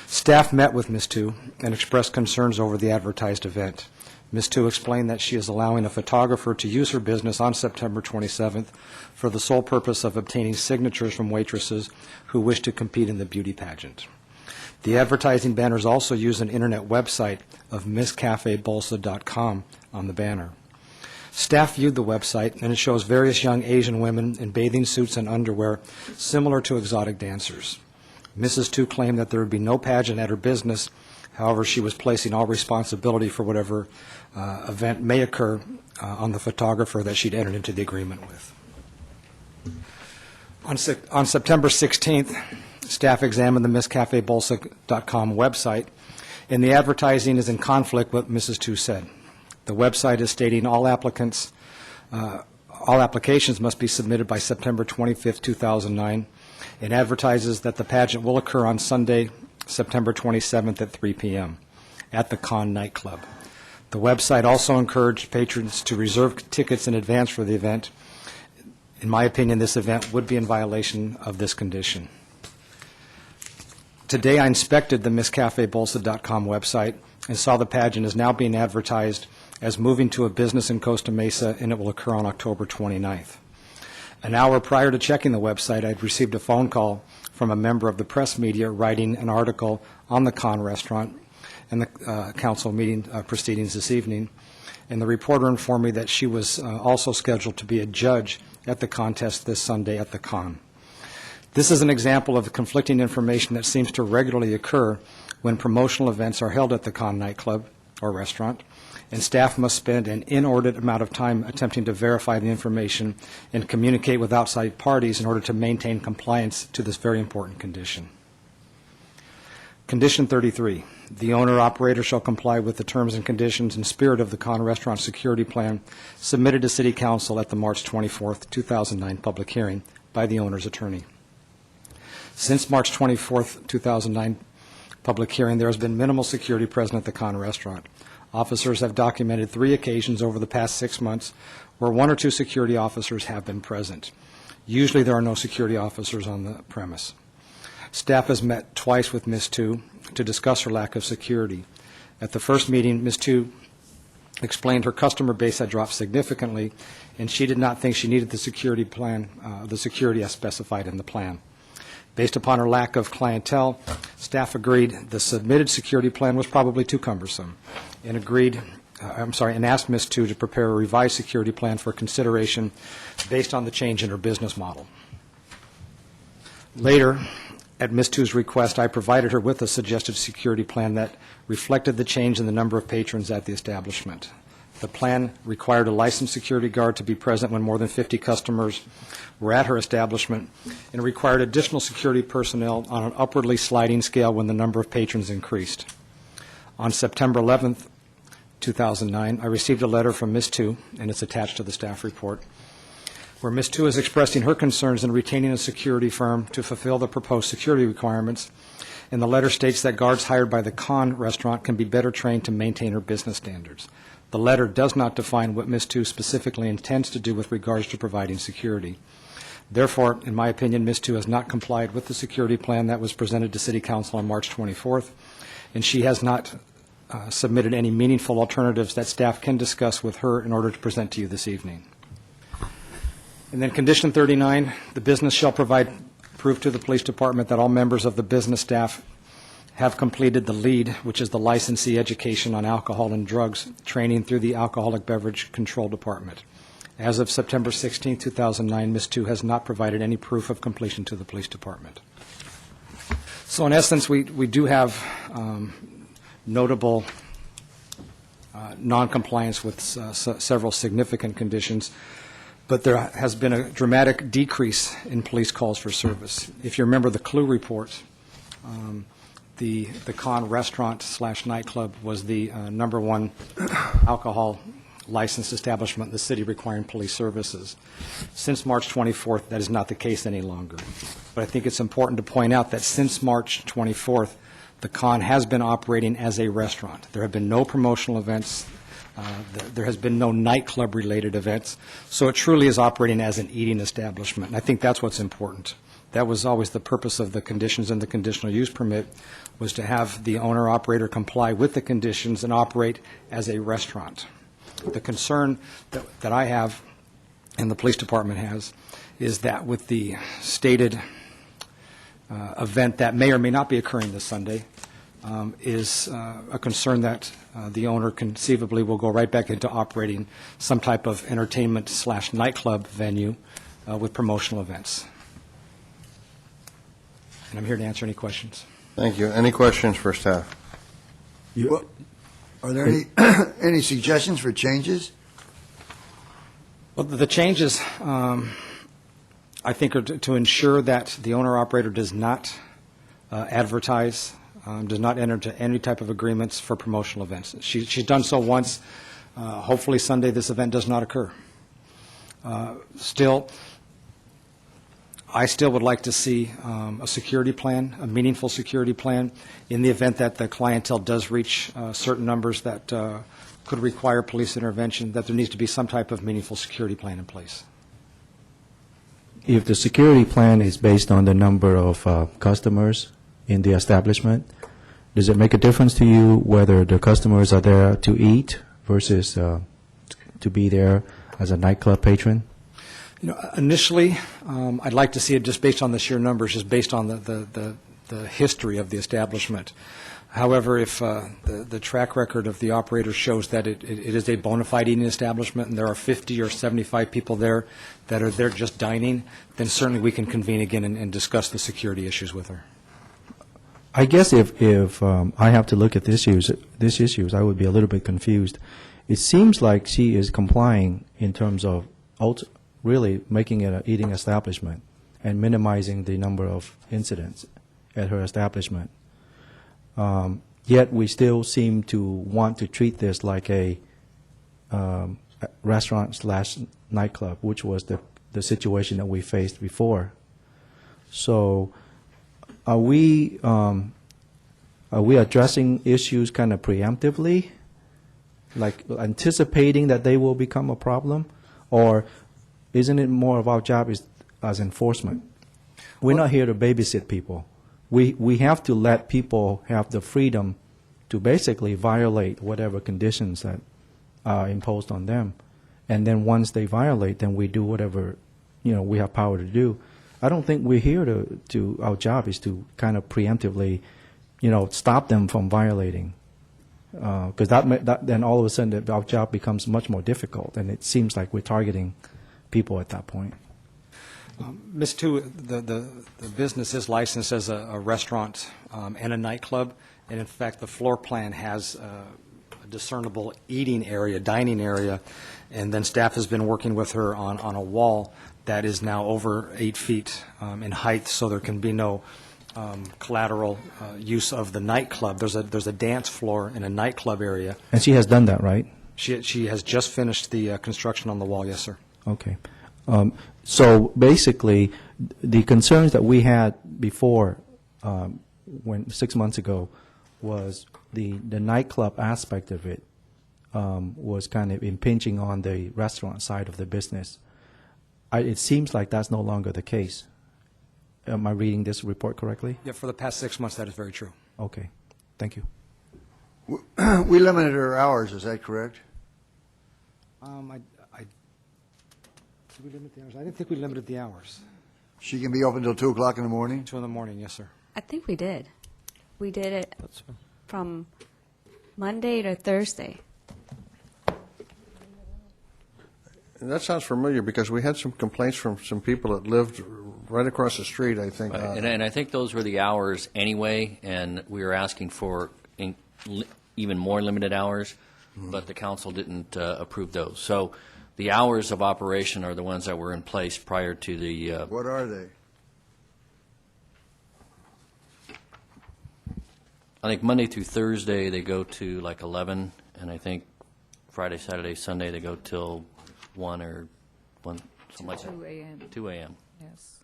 Staff met with Ms. Tu and expressed concerns over the advertised event. Ms. Tu explained that she is allowing a photographer to use her business on September 27th for the sole purpose of obtaining signatures from waitresses who wish to compete in the beauty pageant. The advertising banners also use an internet website of MissCafeBolsa.com on the banner. Staff viewed the website, and it shows various young Asian women in bathing suits and underwear similar to exotic dancers. Mrs. Tu claimed that there would be no pageant at her business. However, she was placing all responsibility for whatever event may occur on the photographer that she'd entered into the agreement with. On September 16th, staff examined the MissCafeBolsa.com website, and the advertising is in conflict with what Mrs. Tu said. The website is stating all applications must be submitted by September 25th, 2009, and advertises that the pageant will occur on Sunday, September 27th at 3 p.m. at the Con Nightclub. The website also encouraged patrons to reserve tickets in advance for the event. In my opinion, this event would be in violation of this condition. Today, I inspected the MissCafeBolsa.com website and saw the pageant is now being advertised as moving to a business in Costa Mesa, and it will occur on October 29th. An hour prior to checking the website, I had received a phone call from a member of the press media writing an article on the Con restaurant and the council meeting proceedings this evening. And the reporter informed me that she was also scheduled to be a judge at the contest this Sunday at the Con. This is an example of the conflicting information that seems to regularly occur when promotional events are held at the Con nightclub or restaurant, and staff must spend an inordinate amount of time attempting to verify the information and communicate with outside parties in order to maintain compliance to this very important condition. Condition 33, the owner-operator shall comply with the terms and conditions and spirit of the Con Restaurant Security Plan submitted to City Council at the March 24th, 2009 public hearing by the owner's attorney. Since March 24th, 2009 public hearing, there has been minimal security present at the Con Restaurant. Officers have documented 3 occasions over the past 6 months where 1 or 2 security officers have been present. Usually there are no security officers on the premise. Staff has met twice with Ms. Tu to discuss her lack of security. At the first meeting, Ms. Tu explained her customer base had dropped significantly, and she did not think she needed the security plan, the security as specified in the plan. Based upon her lack of clientele, staff agreed the submitted security plan was probably too cumbersome, and asked Ms. Tu to prepare a revised security plan for consideration based on the change in her business model. Later, at Ms. Tu's request, I provided her with a suggested security plan that reflected the change in the number of patrons at the establishment. The plan required a licensed security guard to be present when more than 50 customers were at her establishment, and required additional security personnel on an upwardly sliding scale when the number of patrons increased. On September 11th, 2009, I received a letter from Ms. Tu, and it's attached to the staff report, where Ms. Tu is expressing her concerns in retaining a security firm to fulfill the proposed security requirements, And the letter states that guards hired by the Khan restaurant can be better trained to maintain her business standards. The letter does not define what Ms. Tu specifically intends to do with regards to providing security. Therefore, in my opinion, Ms. Tu has not complied with the security plan that was presented to City Council on March 24th, and she has not submitted any meaningful alternatives that staff can discuss with her in order to present to you this evening. And then condition 39, the business shall provide proof to the police department that all members of the business staff have completed the LEAD, which is the licensee education on alcohol and drugs training through the Alcoholic Beverage Control Department. As of September 16, 2009, Ms. Tu has not provided any proof of completion to the police department. So in essence, we do have notable noncompliance with several significant conditions, but there has been a dramatic decrease in police calls for service. If you remember the CLUE report, the Khan restaurant / nightclub was the number one alcohol licensed establishment in the city requiring police services. Since March 24th, that is not the case any longer. But I think it's important to point out that since March 24th, the Khan has been operating as a restaurant. There have been no promotional events. There has been no nightclub-related events. So it truly is operating as an eating establishment. And I think that's what's important. That was always the purpose of the conditions in the conditional use permit, was to have the owner-operator comply with the conditions and operate as a restaurant. The concern that I have and the police department has is that with the stated event that may or may not be occurring this Sunday, is a concern that the owner conceivably will go right back into operating some type of entertainment / nightclub venue with promotional events. And I'm here to answer any questions. Thank you. Any questions for staff? Well, are there any suggestions for changes? Well, the changes, I think, are to ensure that the owner-operator does not advertise, does not enter into any type of agreements for promotional events. She's done so once. Hopefully Sunday this event does not occur. I still would like to see a security plan, a meaningful security plan, in the event that the clientele does reach certain numbers that could require police intervention, that there needs to be some type of meaningful security plan in place. If the security plan is based on the number of customers in the establishment, does it make a difference to you whether the customers are there to eat versus to be there as a nightclub patron? You know, initially, I'd like to see it just based on the sheer numbers, just based on the history of the establishment. However, if the track record of the operator shows that it is a bona fide eating establishment and there are 50 or 75 people there that are there just dining, then certainly we can convene again and discuss the security issues with her. I guess if I have to look at these issues, I would be a little bit confused. It seems like she is complying in terms of really making it an eating establishment and minimizing the number of incidents at her establishment. Yet we still seem to want to treat this like a restaurant / nightclub, which was the situation that we faced before. So are we addressing issues kind of preemptively, like anticipating that they will become a problem? Or isn't it more of our job as enforcement? We're not here to babysit people. We have to let people have the freedom to basically violate whatever conditions that are imposed on them. And then once they violate, then we do whatever we have power to do. I don't think we're here to our job is to kind of preemptively stop them from violating. Because that then all of a sudden our job becomes much more difficult, and it seems like we're targeting people at that point. Ms. Tu, the business is licensed as a restaurant and a nightclub, and in fact the floor plan has a discernible eating area, dining area, and then staff has been working with her on a wall that is now over 8 feet in height, so there can be no collateral use of the nightclub. There's a dance floor in a nightclub area. And she has done that, right? She has just finished the construction on the wall, yes, sir. Okay. So basically, the concerns that we had before when 6 months ago was the nightclub aspect of it was kind of impinging on the restaurant side of the business. It seems like that's no longer the case. Am I reading this report correctly? Yeah, for the past 6 months, that is very true. Okay, thank you. We limited her hours, is that correct? Did we limit the hours? I didn't think we limited the hours. She can be open until 2 o'clock in the morning? 2 in the morning, yes, sir. I think we did. We did it from Monday to Thursday. And that sounds familiar because we had some complaints from some people that lived right across the street, I think. And I think those were the hours anyway, and we were asking for even more limited hours, but the council didn't approve those. So the hours of operation are the ones that were in place prior to the... What are they? I think Monday through Thursday, they go to like 11, and I think Friday, Saturday, Sunday, they go till 1 or 1, something like that. 2 a.m. 2 a.m. Yes.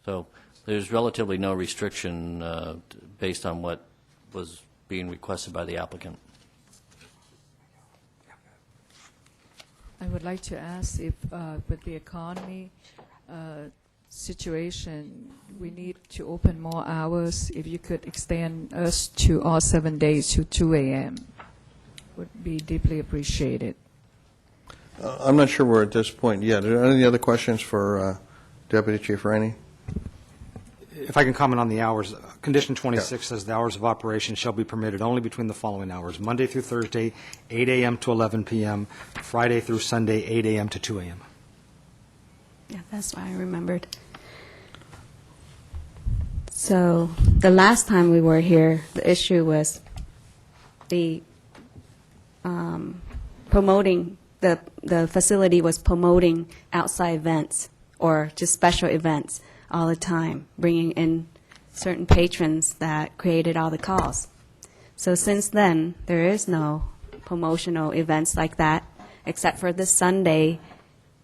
So there's relatively no restriction based on what was being requested by the applicant. I would like to ask if, with the economy situation, we need to open more hours. If you could extend us to all 7 days to 2 a.m., would be deeply appreciated. I'm not sure we're at this point yet. Are there any other questions for Deputy Chief Rainey? If I can comment on the hours, Condition 26 says the hours of operation shall be permitted only between the following hours: Monday through Thursday, 8 a.m. to 11 p.m., Friday through Sunday, 8 a.m. to 2 a.m. Yeah, that's why I remembered. So the last time we were here, the issue was the promoting, the facility was promoting outside events or just special events all the time, bringing in certain patrons that created all the calls. So since then, there is no promotional events like that, except for this Sunday.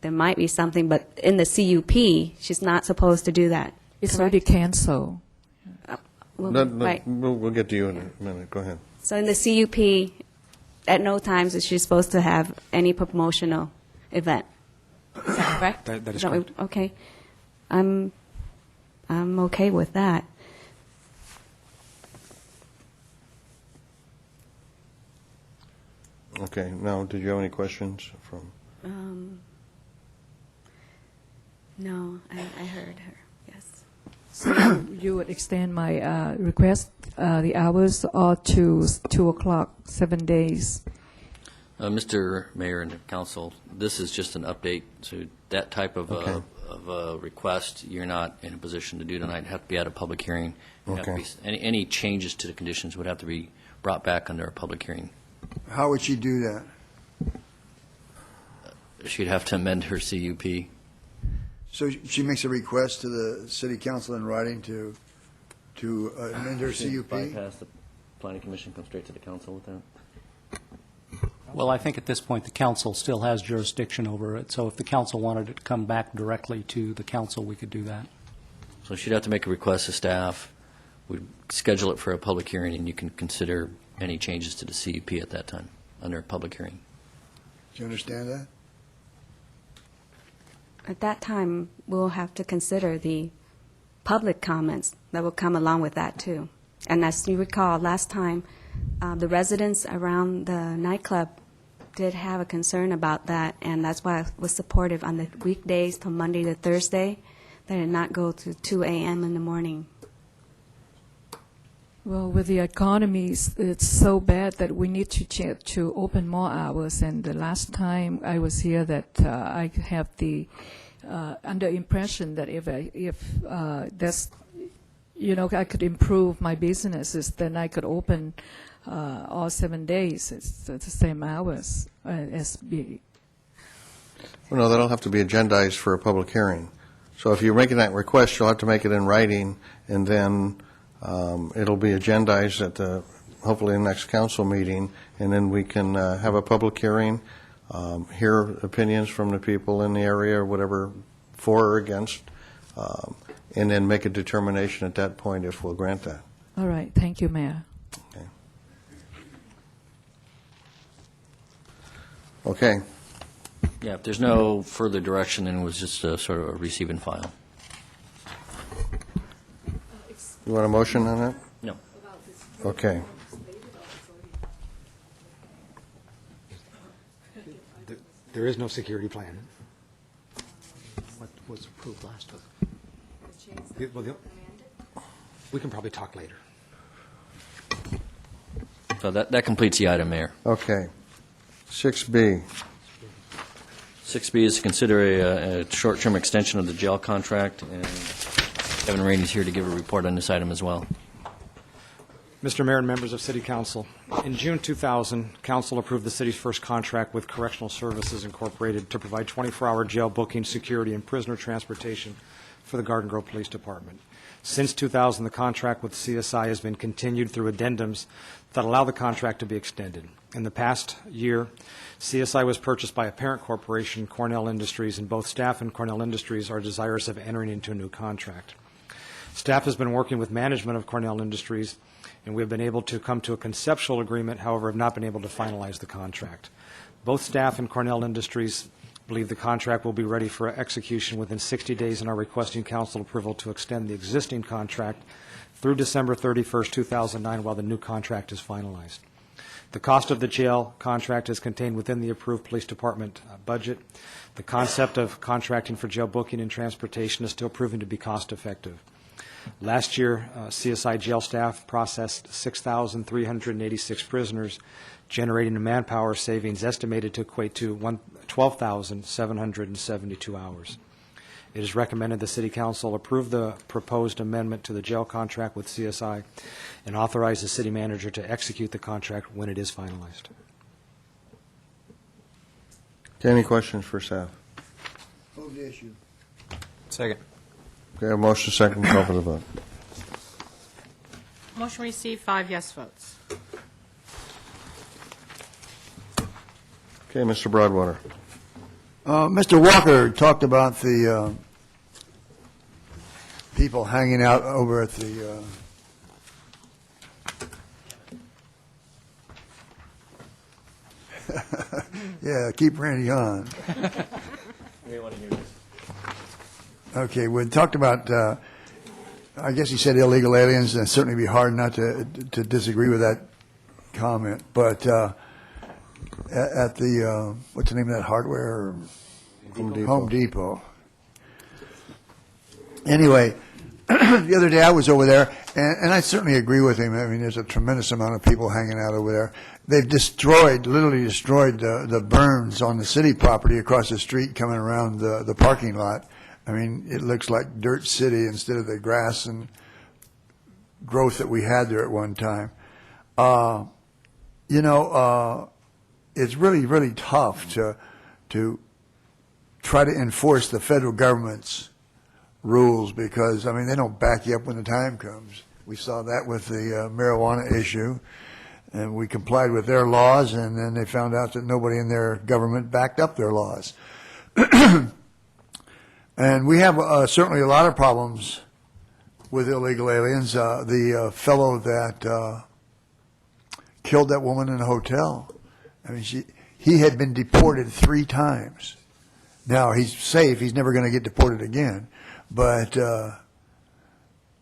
There might be something, but in the CUP, she's not supposed to do that. It's correct? already canceled. Right. We'll get to you in a minute. Go ahead. So in the CUP, at no times is she supposed to have any promotional event. Is that correct? That is what we- correct. Okay. I'm okay with that. Okay. Now, did you have any questions from? No, I heard her. Yes. So you would extend my request, the hours are to 2 o'clock, 7 days. Mr. Mayor and Council, this is just an update to that type of a request. You're not in a position to do tonight. It'd have to be at a public hearing. It'd have to be- Any changes to the conditions would have to be brought back under a public hearing. How would she do that? She'd have to amend her CUP. So she makes a request to the city council in writing to amend her CUP? Bypass the planning commission, come straight to the council with that. Well, I think at this point, the council still has jurisdiction over it, so if the council wanted it to come back directly to the council, we could do that. So she'd have to make a request to staff. We'd schedule it for a public hearing, and you can consider any changes to the CUP at that time under a public hearing. Do you understand that? At that time, we'll have to consider the public comments that will come along with that, too. And as you recall, last time, the residents around the nightclub did have a concern about that, and that's why I was supportive on the weekdays from Monday to Thursday, that it not go to 2 a.m. in the morning. Well, with the economy, it's so bad that we need to open more hours. And the last time I was here, that I have the under impression that if that's, I could improve my businesses, then I could open all 7 days. It's the same hours as be. Well, no, that'll have to be agendized for a public hearing. So if you're making that request, you'll have to make it in writing, and then it'll be agendized at hopefully the next council meeting, and then we can have a public hearing, hear opinions from the people in the area, or whatever, for or against, and then make a determination at that point if we'll grant that. All right, thank you, Mayor. Okay. Yeah, if there's no further direction, then it was just a sort of a receive and file. You want a motion on that? No. Okay. There is no security plan. What was approved last week? We can probably talk later. So that completes the item, Mayor. Okay. 6B. 6B is to consider a short-term extension of the jail contract, and Kevin Rainey's here to give a report on this item as well. Mr. Mayor and members of City Council, in June 2000, Council approved the city's first contract with Correctional Services Incorporated to provide 24-hour jail booking, security, and prisoner transportation for the Garden Grove Police Department. Since 2000, the contract with CSI has been continued through addendums that allow the contract to be extended. In the past year, CSI was purchased by a parent corporation, Cornell Industries, and both staff and Cornell Industries are desirous of entering into a new contract. Staff has been working with management of Cornell Industries, and we have been able to come to a conceptual agreement, however, have not been able to finalize the contract. Both staff and Cornell Industries believe the contract will be ready for execution within 60 days and are requesting council approval to extend the existing contract through December 31st, 2009, while the new contract is finalized. The cost of the jail contract is contained within the approved police department budget. The concept of contracting for jail booking and transportation is still proving to be cost effective. Last year, CSI jail staff processed 6,386 prisoners, generating a manpower savings estimated to equate to 12,772 hours. It is recommended the City Council approve the proposed amendment to the jail contract with CSI and authorize the city manager to execute the contract when it is finalized. Okay, any questions for staff? Move the issue. Second. Okay, a motion second, call for the vote. Motion received, 5 yes votes. Okay, Mr. Broadwater. Mr. Walker talked about the people hanging out over at the yeah, keep Randy on. Okay, we talked about, I guess he said illegal aliens, and it'd certainly be hard not to disagree with that comment. But at the, what's the name of that hardware? Home Depot. Anyway, the other day I was over there, and I certainly agree with him. I mean, there's a tremendous amount of people hanging out over there. They've literally destroyed the berms on the city property across the street coming around the parking lot. I mean, it looks like Dirt City instead of the grass and growth that we had there at one time. It's really, really tough to try to enforce the federal government's rules because, I mean, they don't back you up when the time comes. We saw that with the marijuana issue, and we complied with their laws, and then they found out that nobody in their government backed up their laws. And we have certainly a lot of problems with illegal aliens. The fellow that killed that woman in a hotel, I mean, he had been deported 3 times. Now, he's safe. He's never going to get deported again. But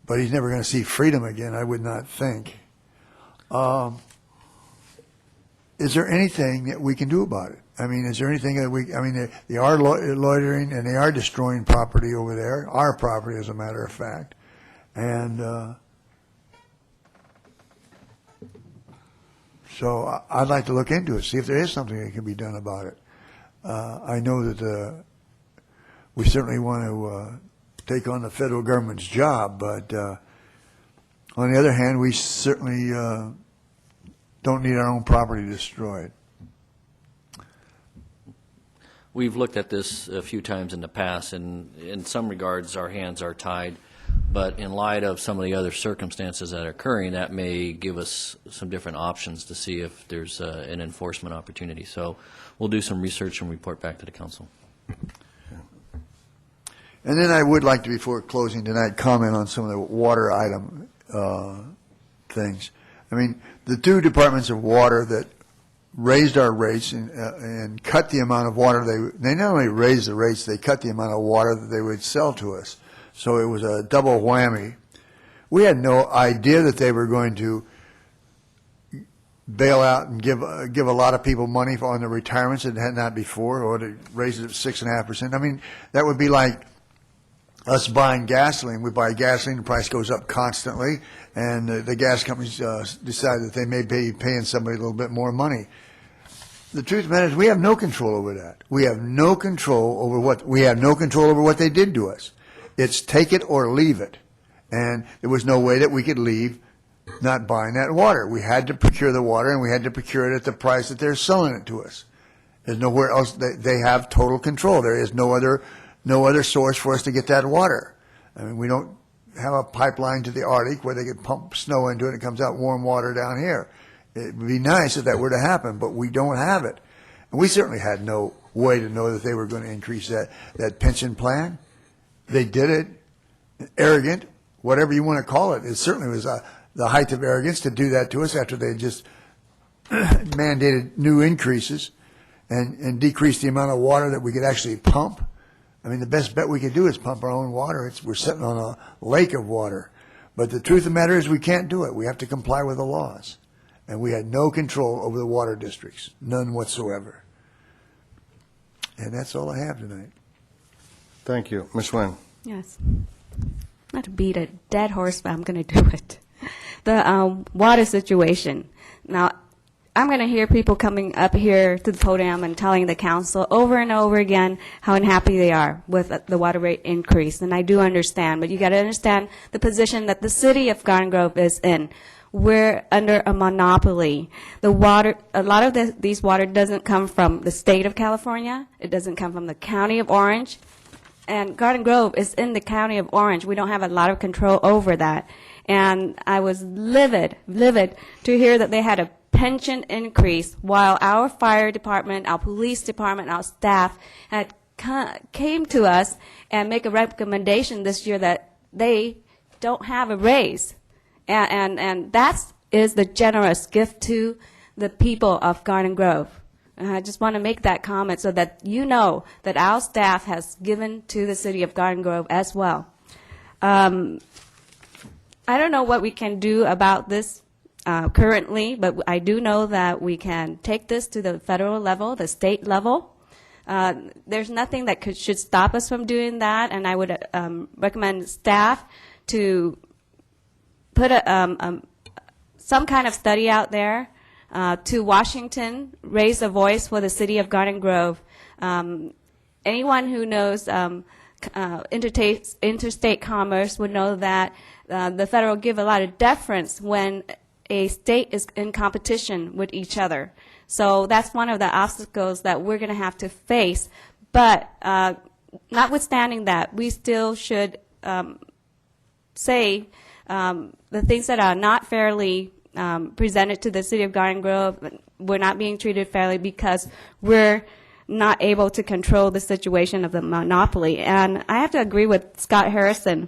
he's never going to see freedom again, I would not think. Is there anything that we can do about it? I mean, is there anything that they are loitering and they are destroying property over there, our property as a matter of fact. And so I'd like to look into it, see if there is something that can be done about it. I know that we certainly want to take on the federal government's job, but on the other hand, we certainly don't need our own property destroyed. We've looked at this a few times in the past, and in some regards, our hands are tied. But in light of some of the other circumstances that are occurring, that may give us some different options to see if there's an enforcement opportunity. So we'll do some research and report back to the council. And then I would like to, before closing tonight, comment on some of the water item things. I mean, the two departments of water that raised our rates and cut the amount of water they not only raised the rates, they cut the amount of water that they would sell to us. So it was a double whammy. We had no idea that they were going to bail out and give a lot of people money on their retirements that had not before, or to raise it 6.5%. I mean, that would be like us buying gasoline. We buy gasoline, the price goes up constantly, and the gas companies decide that they may be paying somebody a little bit more money. The truth of the matter is we have no control over that. We have no control over what they did to us. It's take it or leave it. And there was no way that we could leave not buying that water. We had to procure the water, and we had to procure it at the price that they're selling it to us. There's nowhere else. They have total control. There is no other source for us to get that water. I mean, we don't have a pipeline to the Arctic where they could pump snow into it and it comes out warm water down here. It would be nice if that were to happen, but we don't have it. And we certainly had no way to know that they were going to increase that pension plan. They did it. Arrogant, whatever you want to call it. It certainly was the height of arrogance to do that to us after they just mandated new increases and decreased the amount of water that we could actually pump. I mean, the best bet we could do is pump our own water. We're sitting on a lake of water. But the truth of the matter is we can't do it. We have to comply with the laws. And we had no control over the water districts, none whatsoever. And that's all I have tonight. Thank you. Ms. Nguyen. Yes. Not to beat a dead horse, but I'm going to do it. The water situation. Now, I'm going to hear people coming up here to the podium and telling the council over and over again how unhappy they are with the water rate increase. And I do understand, but you got to understand the position that the city of Garden Grove is in. We're under a monopoly. The water, a lot of these water doesn't come from the state of California. It doesn't come from the county of Orange. And Garden Grove is in the county of Orange. We don't have a lot of control over that. And I was livid to hear that they had a pension increase while our fire department, our police department, our staff had came to us and make a recommendation this year that they don't have a raise. And that is the generous gift to the people of Garden Grove. And I just want to make that comment so that you know that our staff has given to the city of Garden Grove as well. I don't know what we can do about this currently, but I do know that we can take this to the federal level, the state level. There's nothing that should stop us from doing that, and I would recommend staff to put some kind of study out there to Washington, raise a voice for the city of Garden Grove. Anyone who knows interstate commerce would know that the federal give a lot of deference when a state is in competition with each other. So that's one of the obstacles that we're going to have to face. But notwithstanding that, we still should say the things that are not fairly presented to the city of Garden Grove. We're not being treated fairly because we're not able to control the situation of the monopoly. And I have to agree with Scott Harrison.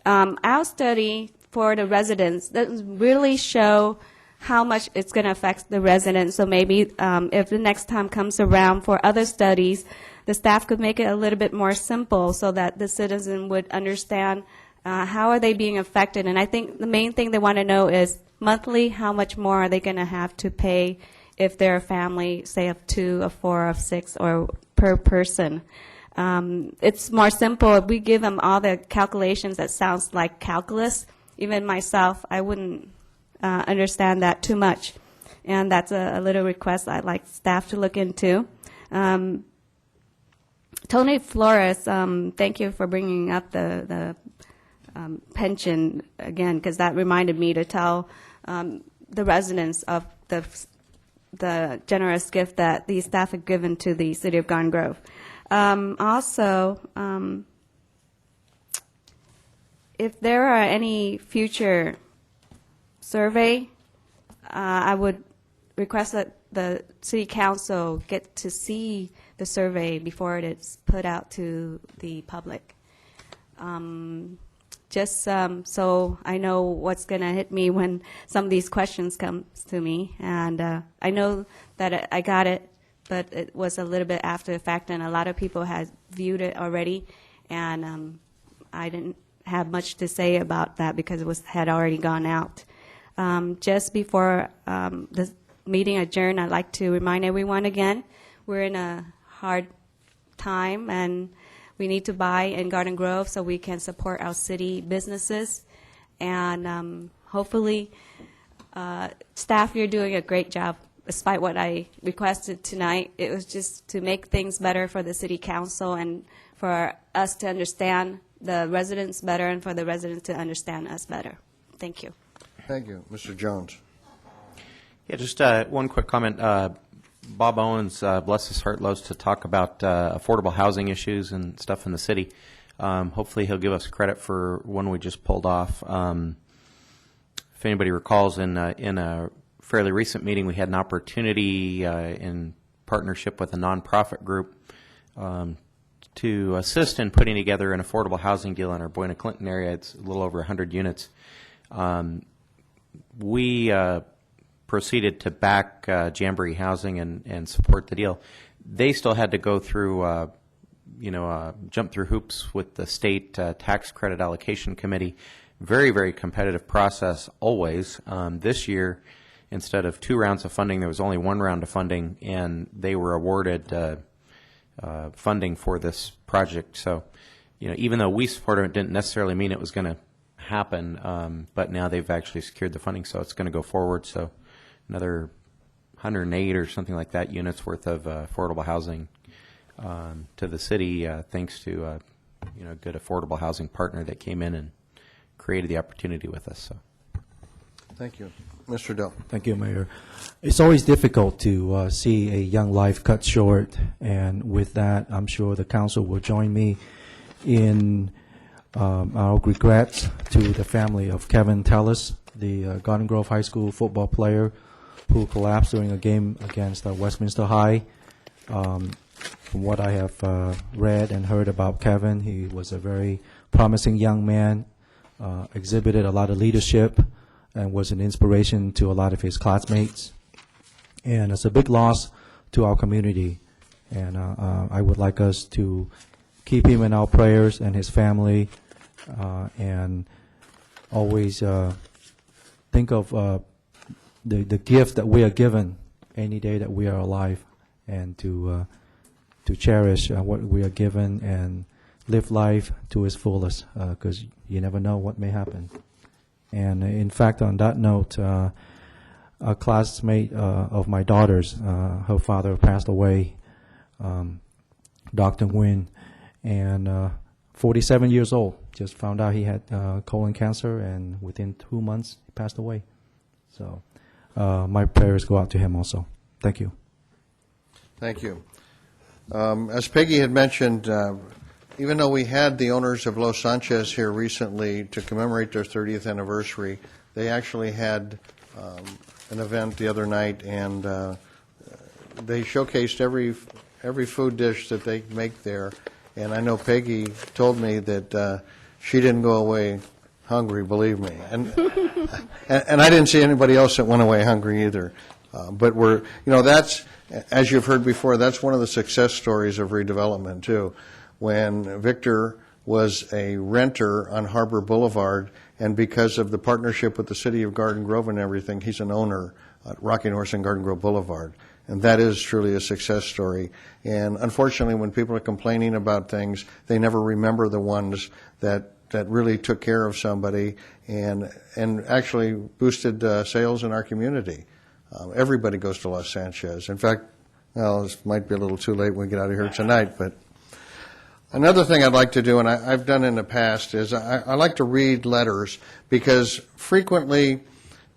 Our study for the residents doesn't really show how much it's going to affect the residents. So maybe if the next time comes around for other studies, the staff could make it a little bit more simple so that the citizen would understand how are they being affected. And I think the main thing they want to know is monthly, how much more are they going to have to pay if they're a family, say, of 2, of 4, of 6, or per person. It's more simple. If we give them all the calculations that sounds like calculus, even myself, I wouldn't understand that too much. And that's a little request I'd like staff to look into. Tony Flores, thank you for bringing up the pension again, because that reminded me to tell the residents of the generous gift that the staff have given to the city of Garden Grove. Also, if there are any future survey, I would request that the city council get to see the survey before it is put out to the public. just so I know what's going to hit me when some of these questions come to me. And I know that I got it, but it was a little bit after the fact, and a lot of people had viewed it already, and I didn't have much to say about that because it had already gone out. Just before the meeting adjourned, I'd like to remind everyone again, we're in a hard time, and we need to buy in Garden Grove so we can support our city businesses. And hopefully, staff, you're doing a great job, despite what I requested tonight. It was just to make things better for the city council and for us to understand the residents better and for the residents to understand us better. Thank you. Thank you. Mr. Jones. Yeah, just one quick comment. Bob Owens, bless his heart, loves to talk about affordable housing issues and stuff in the city. Hopefully he'll give us credit for one we just pulled off. If anybody recalls, in a fairly recent meeting, we had an opportunity in partnership with a nonprofit group to assist in putting together an affordable housing deal in our Buena Clinton area. It's a little over 100 units. We proceeded to back Jamboree Housing and support the deal. They still had to go through, jump through hoops with the state tax credit allocation committee. Very, very competitive process always. This year, instead of 2 rounds of funding, there was only 1 round of funding, and they were awarded funding for this project. So, even though we supported it, didn't necessarily mean it was going to happen, but now they've actually secured the funding, so it's going to go forward. So another 108 or something like that units worth of affordable housing to the city, thanks to a good affordable housing partner that came in and created the opportunity with us. So, thank you, Mr. Dell. Thank you, Mayor. It's always difficult to see a young life cut short, and with that, I'm sure the council will join me in our regrets to the family of Kevin Tellis, the Garden Grove High School football player who collapsed during a game against Westminster High. From what I have read and heard about Kevin, he was a very promising young man, exhibited a lot of leadership, and was an inspiration to a lot of his classmates. And it's a big loss to our community. And I would like us to keep him in our prayers and his family, and always think of the gift that we are given any day that we are alive, and to cherish what we are given and live life to its fullest, because you never know what may happen. And in fact, on that note, a classmate of my daughter's, her father passed away, Dr. Nguyen, and 47 years old. Just found out he had colon cancer, and within 2 months, he passed away. So my prayers go out to him also. Thank you. Thank you. As Peggy had mentioned, even though we had the owners of Los Sanchez here recently to commemorate their 30th anniversary, they actually had an event the other night, and they showcased every food dish that they make there. And I know Peggy told me that she didn't go away hungry, believe me. And I didn't see anybody else that went away hungry either. But that's, as you've heard before, that's one of the success stories of redevelopment, too. When Victor was a renter on Harbor Boulevard, and because of the partnership with the city of Garden Grove and everything, he's an owner at Rocking Horse and Garden Grove Boulevard. And that is truly a success story. And unfortunately, when people are complaining about things, they never remember the ones that really took care of somebody and actually boosted sales in our community. Everybody goes to Los Sanchez. In fact, well, this might be a little too late when we get out of here tonight, but another thing I'd like to do, and I've done in the past, is I like to read letters, because frequently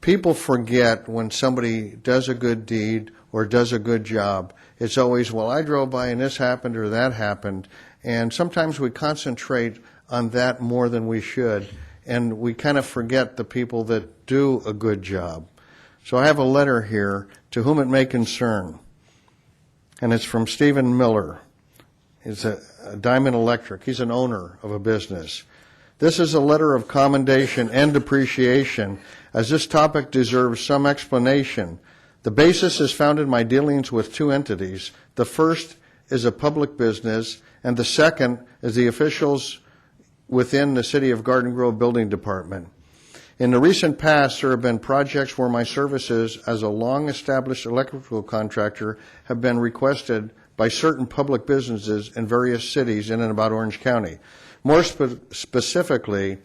people forget when somebody does a good deed or does a good job. It's always, well, I drove by and this happened or that happened. And sometimes we concentrate on that more than we should, and we kind of forget the people that do a good job. So I have a letter here, to whom it may concern, and it's from Stephen Miller. He's a Diamond Electric. He's an owner of a business. This is a letter of commendation and appreciation, as this topic deserves some explanation. The basis is found in my dealings with two entities. The first is a public business, and the second is the officials within the City of Garden Grove Building Department. In the recent past, there have been projects where my services as a long-established electrical contractor have been requested by certain public businesses in various cities in and about Orange County. More specifically,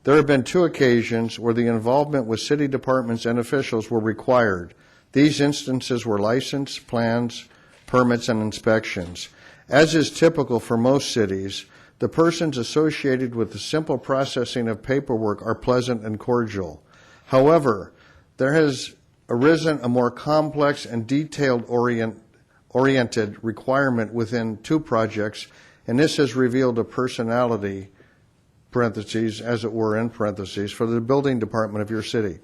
there have been two occasions where the involvement with city departments and officials were required. These instances were license, plans, permits, and inspections. As is typical for most cities, the persons associated with the simple processing of paperwork are pleasant and cordial. However, there has arisen a more complex and detailed oriented requirement within two projects, and this has revealed a personality, parentheses, as it were in parentheses, for the building department of your city.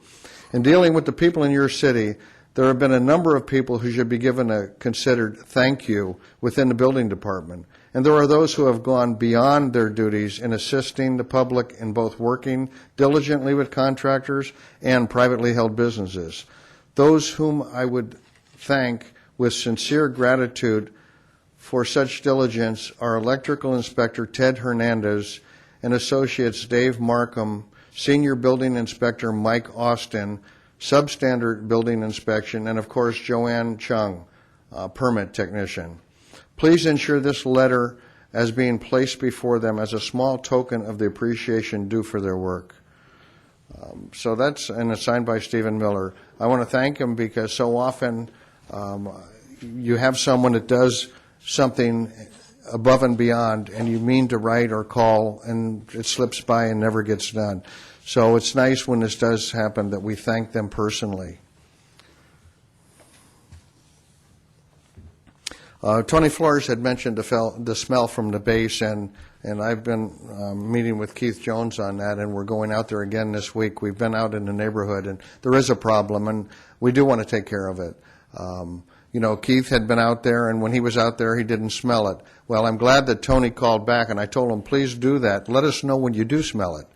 In dealing with the people in your city, there have been a number of people who should be given a considered thank you within the building department. And there are those who have gone beyond their duties in assisting the public in both working diligently with contractors and privately held businesses. Those whom I would thank with sincere gratitude for such diligence are Electrical Inspector Ted Hernandez and Associates Dave Markham, Senior Building Inspector Mike Austin, Substandard Building Inspection, and of course Joanne Chung, Permit Technician. Please ensure this letter as being placed before them as a small token of the appreciation due for their work. So that's signed by Stephen Miller. I want to thank him because so often you have someone that does something above and beyond, and you mean to write or call, and it slips by and never gets done. So it's nice when this does happen that we thank them personally. Tony Flores had mentioned the smell from the base, and I've been meeting with Keith Jones on that, and we're going out there again this week. We've been out in the neighborhood, and there is a problem, and we do want to take care of it. You know, Keith had been out there, and when he was out there, he didn't smell it. Well, I'm glad that Tony called back, and I told him, please do that. Let us know when you do smell it.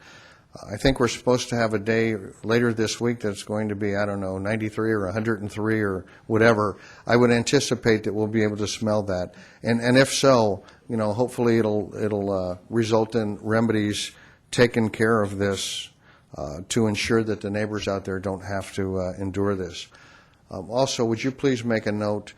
I think we're supposed to have a day later this week that's going to be, 93 or 103 or whatever. I would anticipate that we'll be able to smell that. And if so, hopefully it'll result in remedies taking care of this to ensure that the neighbors out there don't have to endure this. Also, would you please make a note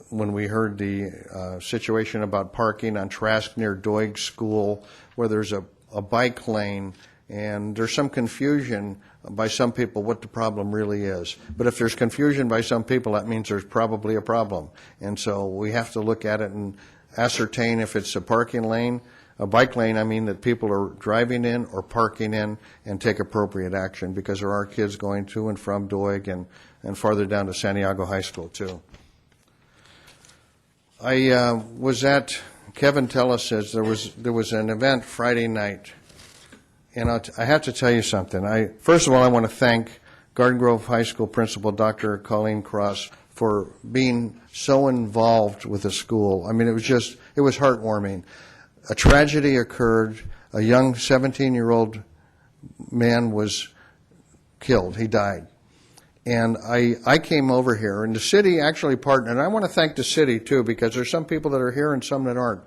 when we heard the situation about parking on Trask near Doig School, where there's a bike lane, and there's some confusion by some people what the problem really is. But if there's confusion by some people, that means there's probably a problem. And so we have to look at it and ascertain if it's a parking lane, a bike lane, that people are driving in or parking in, and take appropriate action, because there are kids going to and from Doig and farther down to Santiago High School too. I was at Kevin Tellis says there was an event Friday night, and I have to tell you something. First of all, I want to thank Garden Grove High School Principal Dr. Colleen Cross for being so involved with the school. It was heartwarming. A tragedy occurred. A young 17-year-old man was killed. He died. And I came over here, and the city actually partnered. And I want to thank the city, too, because there's some people that are here and some that aren't.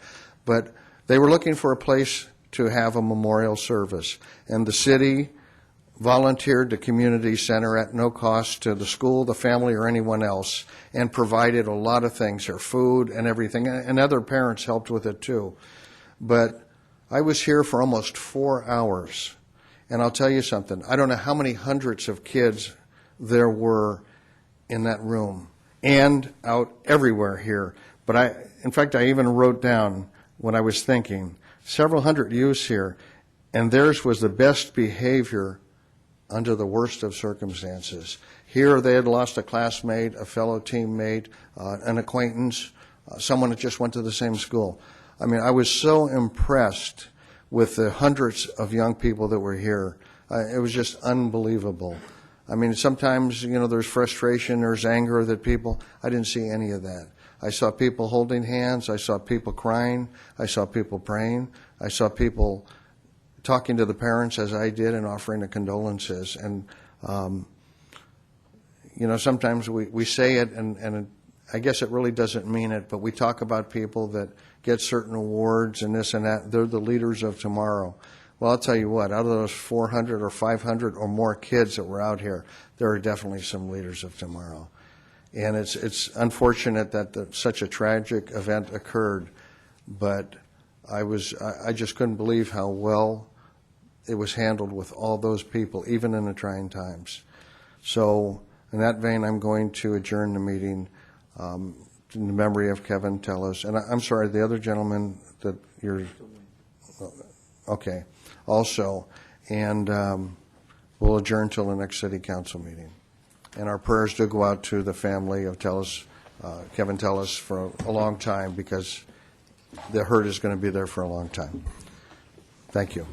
But they were looking for a place to have a memorial service. And the city volunteered the community center at no cost to the school, the family, or anyone else, and provided a lot of things, their food and everything. And other parents helped with it, too. But I was here for almost 4 hours. And I'll tell you something. I don't know how many hundreds of kids there were in that room and out everywhere here. But in fact, I even wrote down when I was thinking, several hundred youths here, and theirs was the best behavior under the worst of circumstances. Here they had lost a classmate, a fellow teammate, an acquaintance, someone that just went to the same school. I was so impressed with the hundreds of young people that were here. It was just unbelievable. Sometimes, there's frustration, there's anger that I didn't see any of that. I saw people holding hands, I saw people crying, I saw people praying, I saw people talking to the parents as I did and offering the condolences. And, sometimes we say it, and I guess it really doesn't mean it, but we talk about people that get certain awards and this and that. They're the leaders of tomorrow. Well, I'll tell you what, out of those 400 or 500 or more kids that were out here, there are definitely some leaders of tomorrow. And it's unfortunate that such a tragic event occurred, but I just couldn't believe how well it was handled with all those people, even in the trying times. So in that vein, I'm going to adjourn the meeting in the memory of Kevin Tellis. And I'm sorry, the other gentleman that you're, okay, also. And we'll adjourn till the next city council meeting. And our prayers do go out to the family of Tellis, Kevin Tellis, for a long time, because the hurt is going to be there for a long time. Thank you.